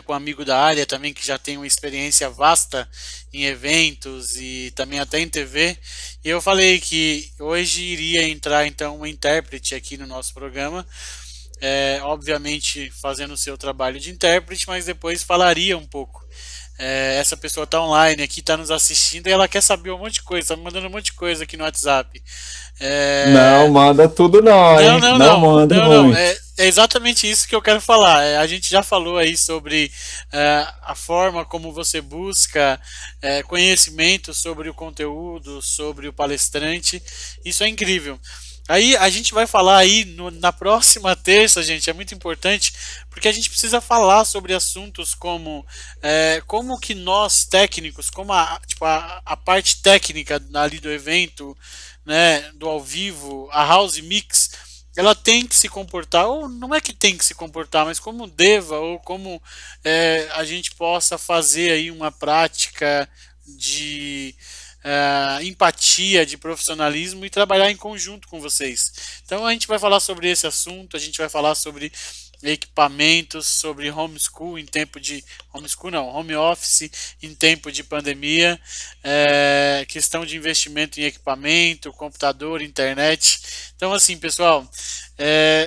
um amigo da área também, que já tem uma experiência vasta em eventos e também até em TV, e eu falei que hoje iria entrar então um intérprete aqui no nosso programa, obviamente fazendo o seu trabalho de intérprete, mas depois falaria um pouco. Essa pessoa está online aqui, está nos assistindo e ela quer saber um monte de coisa, está me mandando um monte de coisa aqui no WhatsApp. Não manda tudo não, hein? Não. É exatamente isso que eu quero falar. A gente já falou aí sobre a forma como você busca conhecimento sobre o conteúdo, sobre o palestrante. Isso é incrível. Aí a gente vai falar aí na próxima terça, gente, é muito importante, porque a gente precisa falar sobre assuntos como que nós técnicos, como a parte técnica ali do evento, né, do ao vivo, a house mix, ela tem que se comportar, ou não é que tem que se comportar, mas como deva, ou como a gente possa fazer aí uma prática de empatia, de profissionalismo e trabalhar em conjunto com vocês. Então a gente vai falar sobre esse assunto, a gente vai falar sobre equipamentos, sobre homeschool em tempo de home office em tempo de pandemia, questão de investimento em equipamento, computador, internet. Então assim, pessoal,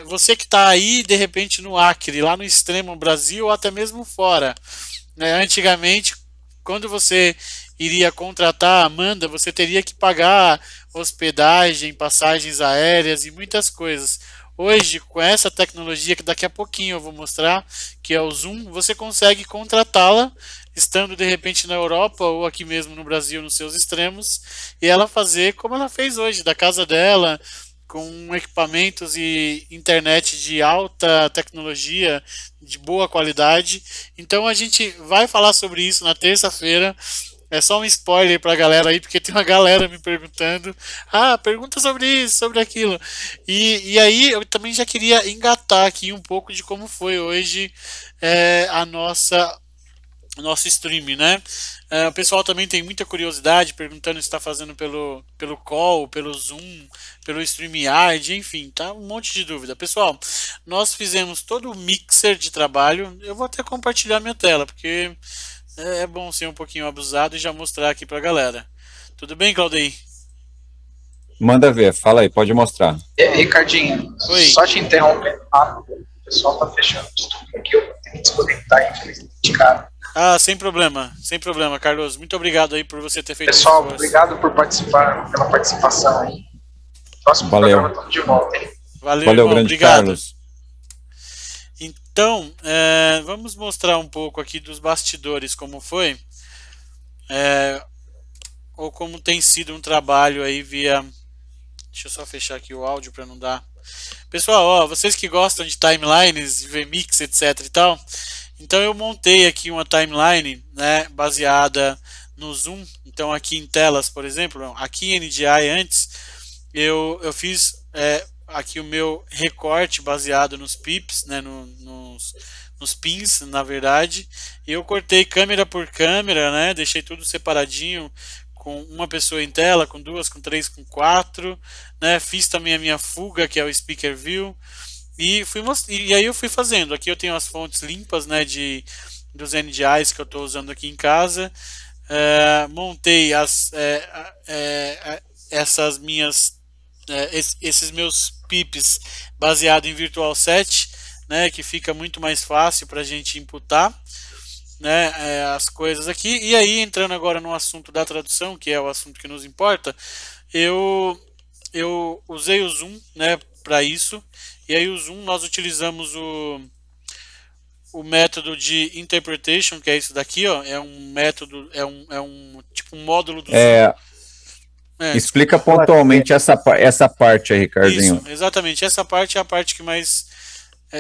você que está aí de repente no Acre, lá no extremo Brasil ou até mesmo fora, né? Antigamente, quando você iria contratar a Amanda, você teria que pagar hospedagem, passagens aéreas e muitas coisas. Hoje, com essa tecnologia que daqui a pouquinho eu vou mostrar, que é o Zoom, você consegue contratá-la estando de repente na Europa ou aqui mesmo no Brasil, nos seus extremos, e ela fazer como ela fez hoje, da casa dela, com equipamentos e internet de alta tecnologia, de boa qualidade. Então a gente vai falar sobre isso na terça-feira. É só um spoiler pra galera aí, porque tem uma galera me perguntando. Ah, pergunta sobre isso, sobre aquilo. E aí eu também já queria engatar aqui um pouco de como foi hoje o nosso stream, né? O pessoal também tem muita curiosidade, perguntando se está fazendo pelo call, pelo Zoom, pelo StreamYard, enfim, tá um monte de dúvida. Pessoal, nós fizemos todo o mixer de trabalho. Eu vou até compartilhar minha tela, porque é bom ser um pouquinho abusado e já mostrar aqui pra galera. Tudo bem, Claudei? Manda ver, fala aí, pode mostrar. Ricardinho, Oi. só te interrompendo, o pessoal tá fechando o estúdio aqui, eu vou ter que desconectar, infelizmente, cara. Ah, sem problema, Carlos. Muito obrigado aí por você ter feito esse Pessoal, esforço. obrigado por participar, pela participação aí. Próximo Valeu. programa estamos de volta, hein? Valeu, Valeu, irmão, grande obrigado. Carlos. Então, vamos mostrar um pouco aqui dos bastidores, como foi, ou como tem sido um trabalho aí via... Deixa eu só fechar aqui o áudio para não dar... Pessoal, ó, vocês que gostam de timelines, de VMix, etc e tal, então eu montei aqui uma timeline, né, baseada no Zoom. Então aqui em telas, por exemplo, aqui em NDI antes, eu fiz aqui o meu recorte baseado nos pips, né, nos pins, na verdade. Eu cortei câmera por câmera, né, deixei tudo separadinho, com uma pessoa em tela, com duas, com três, com quatro, né, fiz também a minha fuga, que é o Speaker View, e aí eu fui fazendo. Aqui eu tenho as fontes limpas, né, dos NDIs que eu estou usando aqui em casa. Montei essas minhas esses meus pips baseado em Virtual Set, né, que fica muito mais fácil para a gente imputar, né, as coisas aqui. E aí, entrando agora no assunto da tradução, que é o assunto que nos importa, eu usei o Zoom, né, para isso. E aí o Zoom nós utilizamos o método de interpretation, que é isso daqui, ó, é um método, tipo um módulo do Zoom. Explica pontualmente essa parte aí, Ricardinho. Isso, exatamente. Essa parte é a parte que mais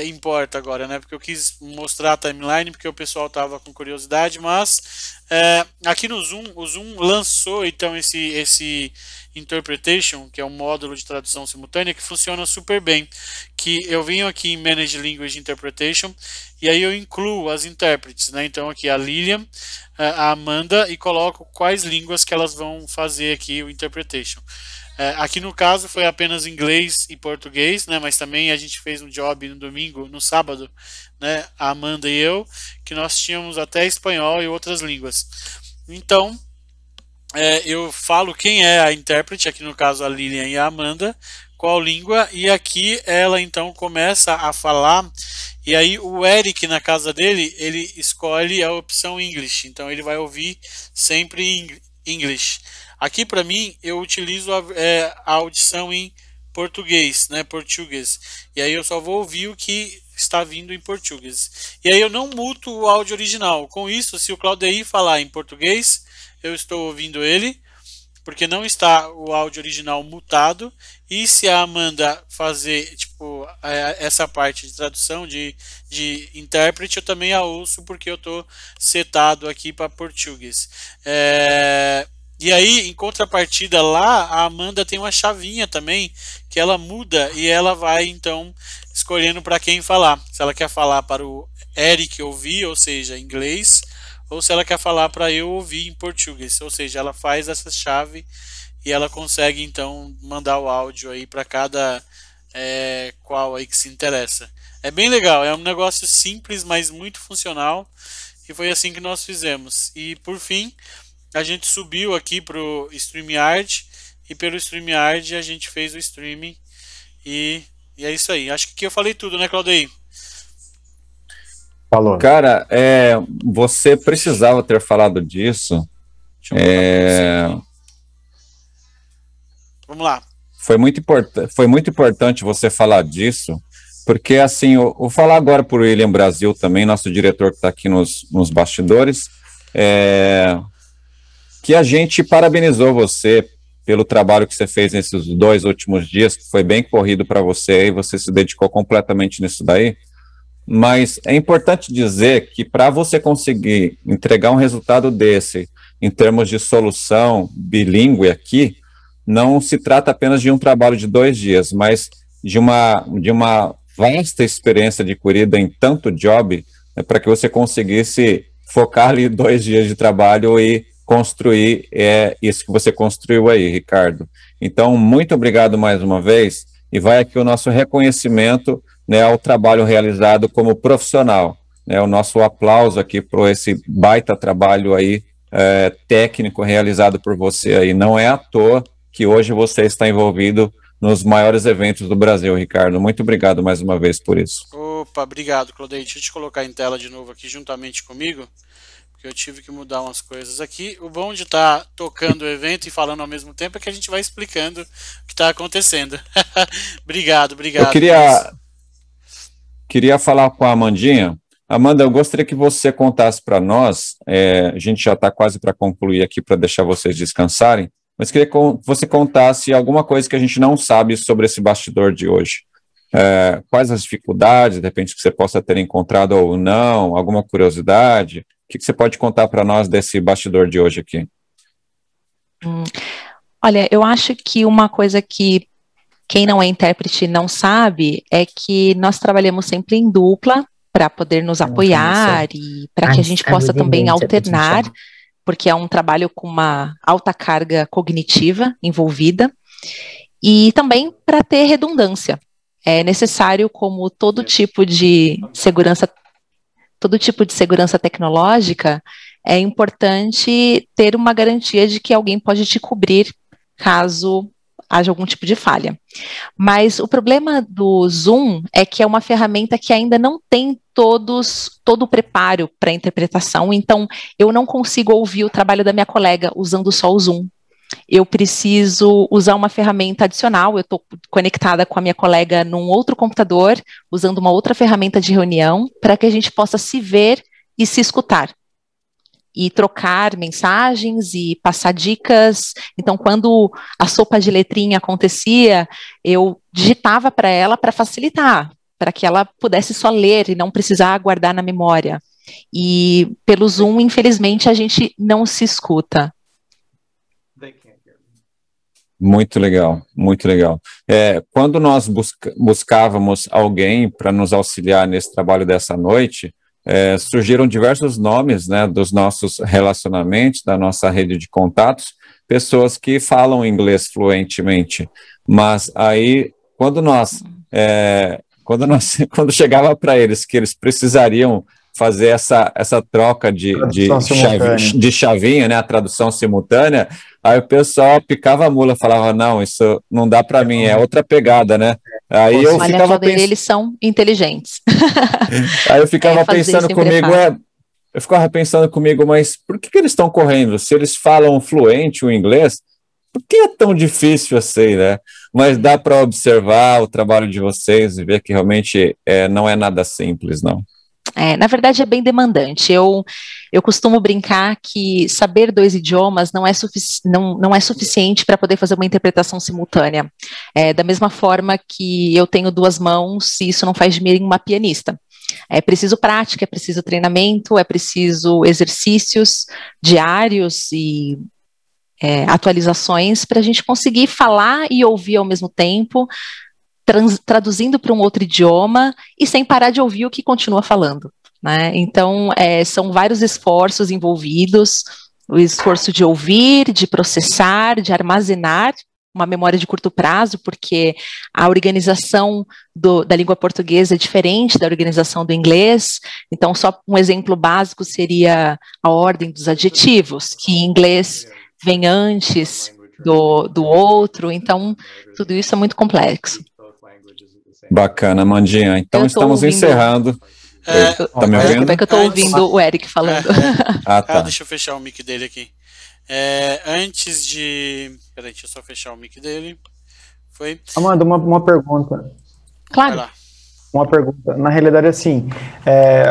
importa agora, né? Porque eu quis mostrar a timeline, porque o pessoal estava com curiosidade, mas aqui no Zoom, o Zoom lançou então esse Interpretation, que é um módulo de tradução simultânea que funciona super bem. Que eu venho aqui em Manage Language Interpretation e aí eu incluo as intérpretes, né? Então aqui a Lilian, a Amanda, e coloco quais línguas que elas vão fazer aqui o Interpretation. Aqui no caso foi apenas inglês e português, né? Mas também a gente fez um job no sábado, né? A Amanda e eu, que nós tínhamos até espanhol e outras línguas. Então eu falo quem é a intérprete, aqui no caso a Lilian e a Amanda, qual língua, e aqui ela então começa a falar, e aí o Eric, na casa dele, ele escolhe a opção English, então ele vai ouvir sempre English. Aqui para mim eu utilizo a audição em português, né, português, e aí eu só vou ouvir o que está vindo em português. E aí eu não muto o áudio original. Com isso, se o Claudei falar em português, eu estou ouvindo ele, porque não está o áudio original mutado. E se a Amanda fazer tipo essa parte de tradução de intérprete, eu também a ouço, porque eu estou setado aqui para português. E aí, em contrapartida lá, a Amanda tem uma chavinha também, que ela muda e ela vai então escolhendo para quem falar. Se ela quer falar para o Eric ouvir, ou seja, inglês, ou se ela quer falar para eu ouvir em português, ou seja, ela faz essa chave e ela consegue então mandar o áudio aí para cada qual aí que se interessa. É bem legal, é um negócio simples, mas muito funcional, e foi assim que nós fizemos. E por fim, a gente subiu aqui para o StreamYard, e pelo StreamYard a gente fez o streaming, e é isso aí. Acho que aqui eu falei tudo, né, Claudei? Falou. Cara, você precisava ter falado disso. Vamos lá. foi muito importante você falar disso, porque, assim, eu vou falar agora por William Brasil também, nosso diretor que está aqui nos bastidores, que a gente parabenizou você pelo trabalho que você fez nesses 2 últimos dias, que foi bem corrido para você, e você se dedicou completamente nisso daí, mas é importante dizer que para você conseguir entregar um resultado desse, em termos de solução bilíngue aqui, não se trata apenas de um trabalho de 2 dias, mas de uma vasta experiência adquirida em tanto job, para que você conseguisse focar ali 2 dias de trabalho e construir isso que você construiu aí, Ricardo. Então, muito obrigado mais uma vez, e vai aqui o nosso reconhecimento, né, ao trabalho realizado como profissional, né, o nosso aplauso aqui por esse baita trabalho aí, técnico realizado por você aí. Não é à toa que hoje você está envolvido nos maiores eventos do Brasil, Ricardo. Muito obrigado mais uma vez por isso. Opa, obrigado, Claudei. Deixa eu te colocar em tela de novo aqui juntamente comigo, porque eu tive que mudar umas coisas aqui. O bom de estar tocando o evento e falando ao mesmo tempo é que a gente vai explicando o que está acontecendo. Obrigado. Eu queria falar com a Amandinha. Amanda, eu gostaria que você contasse para nós, a gente já está quase para concluir aqui para deixar vocês descansarem, mas queria que você contasse alguma coisa que a gente não sabe sobre esse bastidor de hoje. Quais as dificuldades, de repente, que você possa ter encontrado ou não, alguma curiosidade? O que você pode contar para nós desse bastidor de hoje aqui? Olha, eu acho que uma coisa que quem não é intérprete não sabe é que nós trabalhamos sempre em dupla para poder nos apoiar e para que a gente possa também alternar, porque é um trabalho com uma alta carga cognitiva envolvida, e também para ter redundância. É necessário, como todo tipo de segurança tecnológica, é importante ter uma garantia de que alguém pode te cobrir caso haja algum tipo de falha. Mas o problema do Zoom é que é uma ferramenta que ainda não tem todo o preparo para a interpretação, então eu não consigo ouvir o trabalho da minha colega usando só o Zoom. Eu preciso usar uma ferramenta adicional, eu estou conectada com a minha colega num outro computador, usando uma outra ferramenta de reunião, para que a gente possa se ver e se escutar. E trocar mensagens e passar dicas. Então, quando a sopa de letrinha acontecia, eu digitava para ela para facilitar, para que ela pudesse só ler e não precisar guardar na memória. E pelo Zoom, infelizmente, a gente não se escuta. Muito legal, muito legal. Quando nós buscávamos alguém para nos auxiliar nesse trabalho dessa noite, surgiram diversos nomes, né, dos nossos relacionamentos, da nossa rede de contatos, pessoas que falam inglês fluentemente, mas aí quando chegava para eles que eles precisariam fazer essa troca de chavinha, né, a tradução simultânea, aí o pessoal picava a mula, falava, não, isso não dá para mim, é outra pegada, né? Aí eu ficava pensando, eles são inteligentes. Aí eu ficava pensando comigo, mas por que eles estão correndo? Se eles falam fluente o inglês, por que é tão difícil assim, né? Mas dá para observar o trabalho de vocês e ver que realmente não é nada simples, não. Na verdade é bem demandante. Eu costumo brincar que saber 2 idiomas não é suficiente para poder fazer uma interpretação simultânea. Da mesma forma que eu tenho 2 mãos e isso não faz de mim uma pianista. É preciso prática, é preciso treinamento, é preciso exercícios diários e atualizações para a gente conseguir falar e ouvir ao mesmo tempo, traduzindo para um outro idioma e sem parar de ouvir o que continua falando, né? Então, são vários esforços envolvidos, o esforço de ouvir, de processar, de armazenar uma memória de curto prazo, porque a organização da língua portuguesa é diferente da organização do inglês. Então, só um exemplo básico seria a ordem dos adjetivos, que em inglês vem antes do outro, então tudo isso é muito complexo. Bacana, Mandinha. Então estamos encerrando. Tá me ouvindo? É que eu estou ouvindo o Eric falando. Tá. Deixa eu fechar o mic dele aqui. Antes de... Peraí, deixa eu só fechar o mic dele. Foi. Amanda, uma pergunta. Claro. Uma pergunta. Na realidade, assim,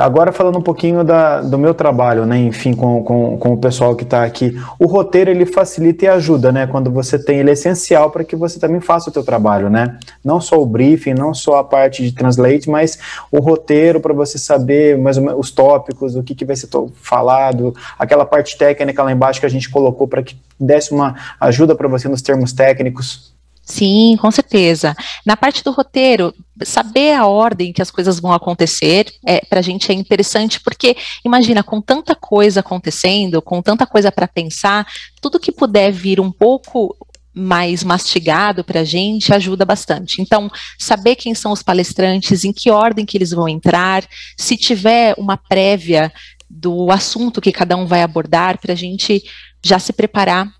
agora falando um pouquinho do meu trabalho, né, enfim, com o pessoal que está aqui, o roteiro, ele facilita e ajuda, né, quando você tem, ele é essencial para que você também faça o teu trabalho, né, não só o briefing, não só a parte de translate, mas o roteiro para você saber mais ou menos os tópicos, o que vai ser falado, aquela parte técnica lá embaixo que a gente colocou para que desse uma ajuda para você nos termos técnicos. Sim, com certeza. Na parte do roteiro, saber a ordem que as coisas vão acontecer, para a gente é interessante, porque imagina, com tanta coisa acontecendo, com tanta coisa para pensar, tudo que puder vir um pouco mais mastigado para a gente ajuda bastante. Então, saber quem são os palestrantes, em que ordem que eles vão entrar, se tiver uma prévia do assunto que cada um vai abordar, para a gente já se preparar,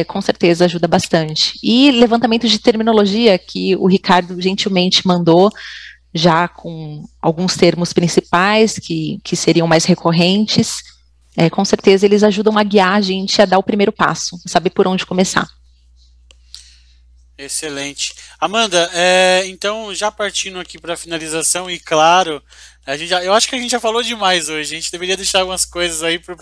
com certeza ajuda bastante. E levantamento de terminologia, que o Ricardo gentilmente mandou, já com alguns termos principais, que seriam mais recorrentes, com certeza eles ajudam a guiar a gente a dar o primeiro passo, saber por onde começar. Excelente. Amanda, então já partindo aqui para a finalização, e claro, eu acho que a gente já falou demais hoje, a gente deveria deixar algumas coisas aí para o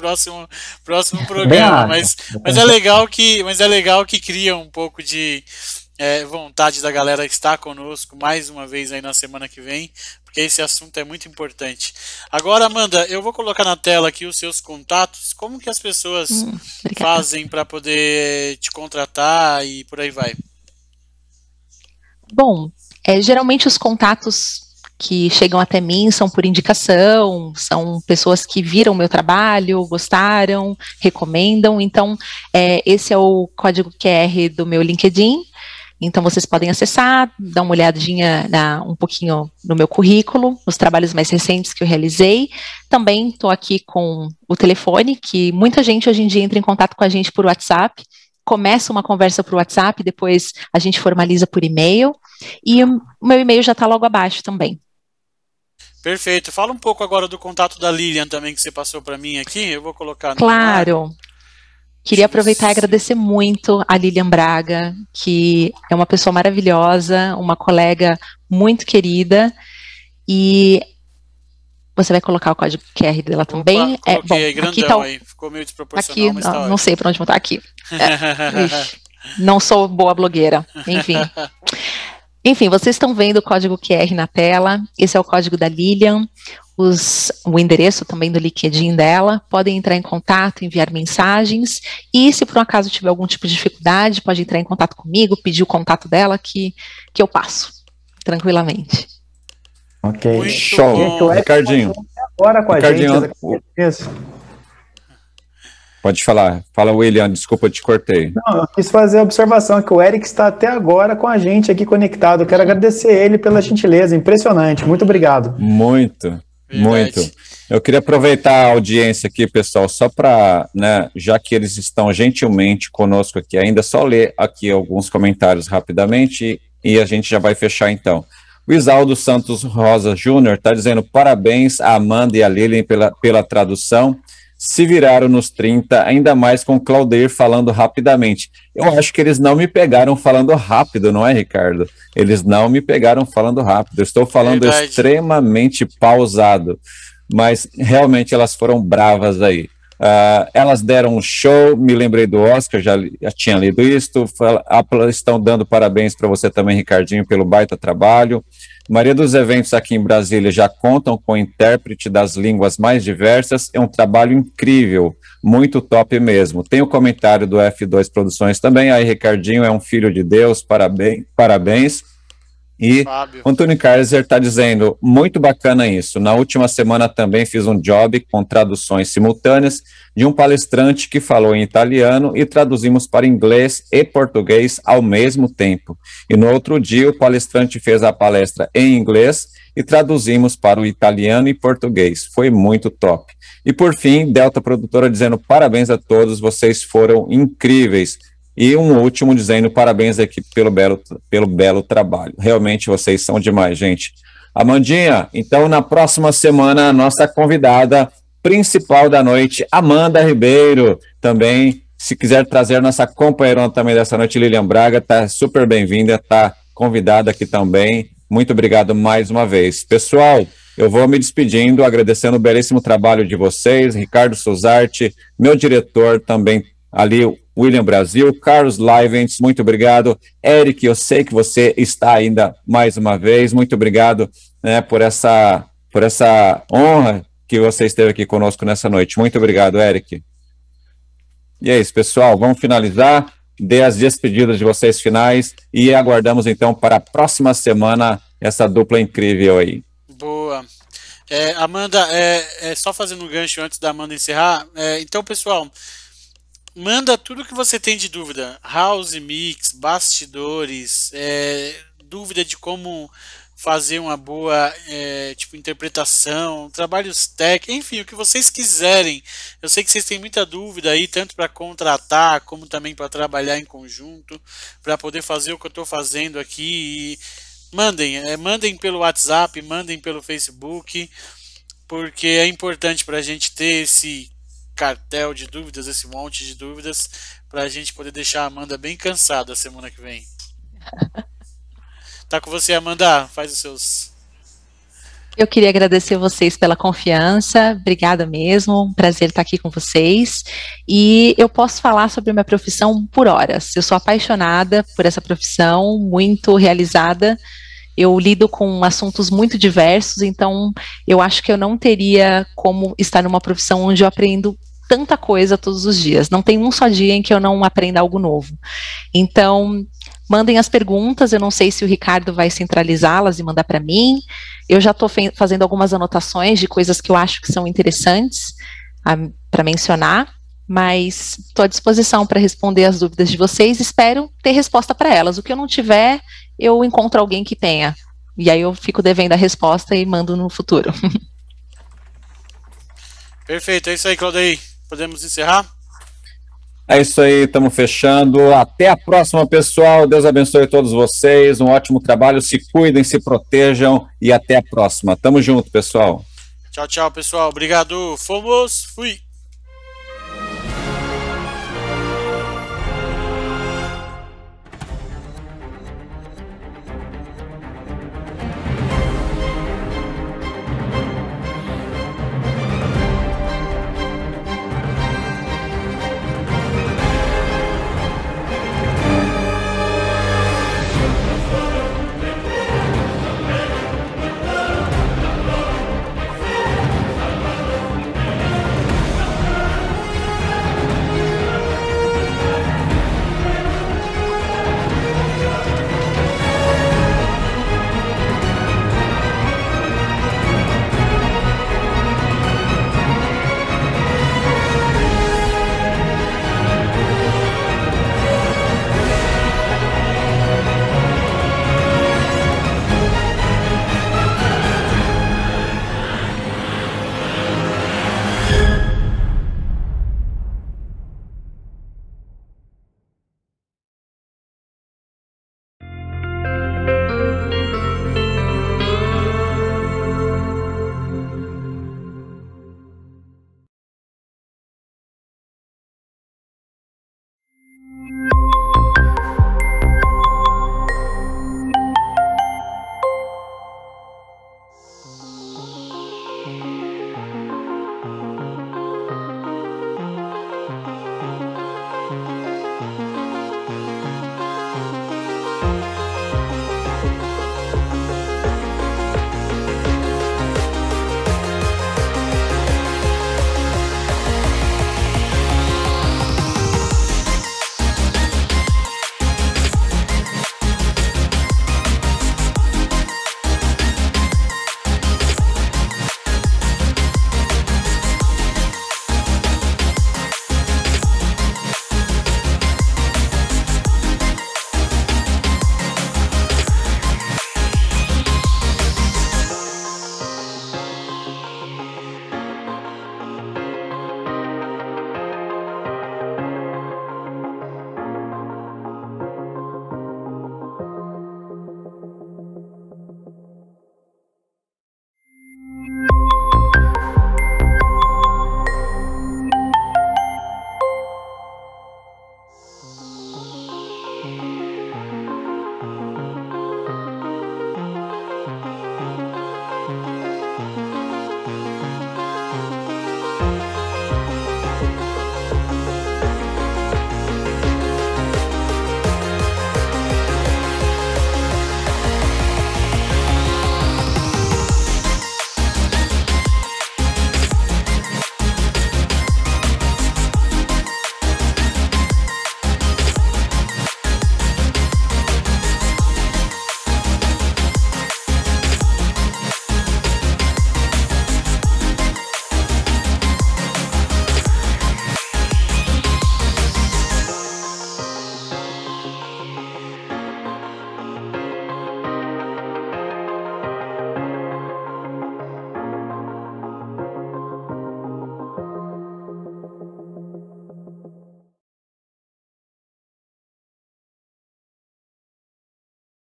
próximo programa, mas é legal que cria um pouco de vontade da galera que está conosco mais uma vez aí na semana que vem, porque esse assunto é muito importante. Agora, Amanda, eu vou colocar na tela aqui os seus contatos, como que as pessoas fazem para poder te contratar e por aí vai? Bom, geralmente os contatos que chegam até mim são por indicação, são pessoas que viram o meu trabalho, gostaram, recomendam, então esse é o código QR do meu LinkedIn, então vocês podem acessar, dar uma olhadinha um pouquinho no meu currículo, nos trabalhos mais recentes que eu realizei. Também estou aqui com o telefone, que muita gente hoje em dia entra em contato com a gente por WhatsApp, começa uma conversa por WhatsApp, depois a gente formaliza por e-mail, e o meu e-mail já está logo abaixo também. Perfeito. Fala um pouco agora do contato da Lilian também, que você passou para mim aqui, eu vou colocar no Claro. Queria aproveitar e agradecer muito a Lilian Braga, que é uma pessoa maravilhosa, uma colega muito querida, e você vai colocar o código QR dela também. Bom, grandão aqui tá aí, ficou meio desproporcional, mas tá não sei para onde botar aqui. Não sou boa blogueira, enfim. Enfim, vocês estão vendo o código QR na tela, esse é o código da Lilian, o endereço também do LinkedIn dela, podem entrar em contato, enviar mensagens, e se por um acaso tiver algum tipo de dificuldade, pode entrar em contato comigo, pedir o contato dela, que eu passo, tranquilamente. Ok, muito show. Bom. Ricardinho. Agora com a Ricardinho, gente. Pode falar. Fala, William, desculpa, eu te cortei. Não, eu quis fazer a observação que o Eric está até agora com a gente aqui conectado. Eu quero agradecer ele pela gentileza, impressionante. Muito obrigado. Muito. Eu queria aproveitar a audiência aqui, pessoal, só para, já que eles estão gentilmente conosco aqui ainda, só ler aqui alguns comentários rapidamente e a gente já vai fechar então. O Isaldo Santos Rosa Júnior está dizendo parabéns a Amanda e a Lilian pela tradução. Se viraram nos 30, ainda mais com o Claudir falando rapidamente. Eu acho que eles não me pegaram falando rápido, não é, Ricardo? Eles não me pegaram falando rápido. Eu estou falando extremamente pausado, mas realmente elas foram bravas aí. Elas deram um show, me lembrei do Oscar, já tinha lido isto, estão dando parabéns para você também, Ricardinho, pelo baita trabalho. A maioria dos eventos aqui em Brasília já contam com intérprete das línguas mais diversas, é um trabalho incrível, muito top mesmo. Tem o comentário do F2 Produções também, aí Ricardinho é um filho de Deus, parabéns. E Fábio. o Antônio Kaiser está dizendo, muito bacana isso, na última semana também fiz um job com traduções simultâneas de um palestrante que falou em italiano e traduzimos para inglês e português ao mesmo tempo. E no outro dia o palestrante fez a palestra em inglês e traduzimos para o italiano e português. Foi muito top. E por fim, Delta Produtora dizendo parabéns a todos, vocês foram incríveis. E um último dizendo parabéns à equipe pelo belo trabalho. Realmente vocês são demais, gente. Amandinha, então na próxima semana a nossa convidada principal da noite, Amanda Ribeiro, também, se quiser trazer nossa companheirona também dessa noite, Lilian Braga, tá super bem-vinda, tá convidada aqui também. Muito obrigado mais uma vez. Pessoal, eu vou me despedindo, agradecendo o belíssimo trabalho de vocês, Ricardo Suzarte, meu diretor também ali, William Brasil, Carlos Livens, muito obrigado. Eric, eu sei que você está ainda mais uma vez, muito obrigado, né, por essa honra que você esteve aqui conosco nessa noite. Muito obrigado, Eric. E é isso, pessoal, vamos finalizar, dê as despedidas de vocês finais e aguardamos então para a próxima semana essa dupla incrível aí. Boa. Amanda, só fazendo um gancho antes da Amanda encerrar, então, pessoal, manda tudo que você tem de dúvida, house mix, bastidores, dúvida de como fazer uma boa interpretação, trabalhos técnicos, enfim, o que vocês quiserem. Eu sei que vocês têm muita dúvida aí, tanto para contratar, como também para trabalhar em conjunto, para poder fazer o que eu estou fazendo aqui. E mandem pelo WhatsApp, mandem pelo Facebook, porque é importante para a gente ter esse cartel de dúvidas, esse monte de dúvidas, para a gente poder deixar a Amanda bem cansada a semana que vem. Tá com você, Amanda, faz os seus. Eu queria agradecer vocês pela confiança, obrigada mesmo, um prazer estar aqui com vocês, e eu posso falar sobre a minha profissão por horas. Eu sou apaixonada por essa profissão, muito realizada. Eu lido com assuntos muito diversos, então eu acho que eu não teria como estar numa profissão onde eu aprendo tanta coisa todos os dias. Não tem um só dia em que eu não aprenda algo novo. Então, mandem as perguntas, eu não sei se o Ricardo vai centralizá-las e mandar para mim. Eu já estou fazendo algumas anotações de coisas que eu acho que são interessantes para mencionar, mas estou à disposição para responder as dúvidas de vocês, espero ter resposta para elas. O que eu não tiver, eu encontro alguém que tenha. E aí eu fico devendo a resposta e mando no futuro. Perfeito, é isso aí, Claudei. Podemos encerrar? É isso aí, estamos fechando. Até a próxima, pessoal. Deus abençoe todos vocês. Um ótimo trabalho. Se cuidem, se protejam e até a próxima. Tamo junto, pessoal. Tchau, tchau, pessoal. Obrigado. Fomos. Fui.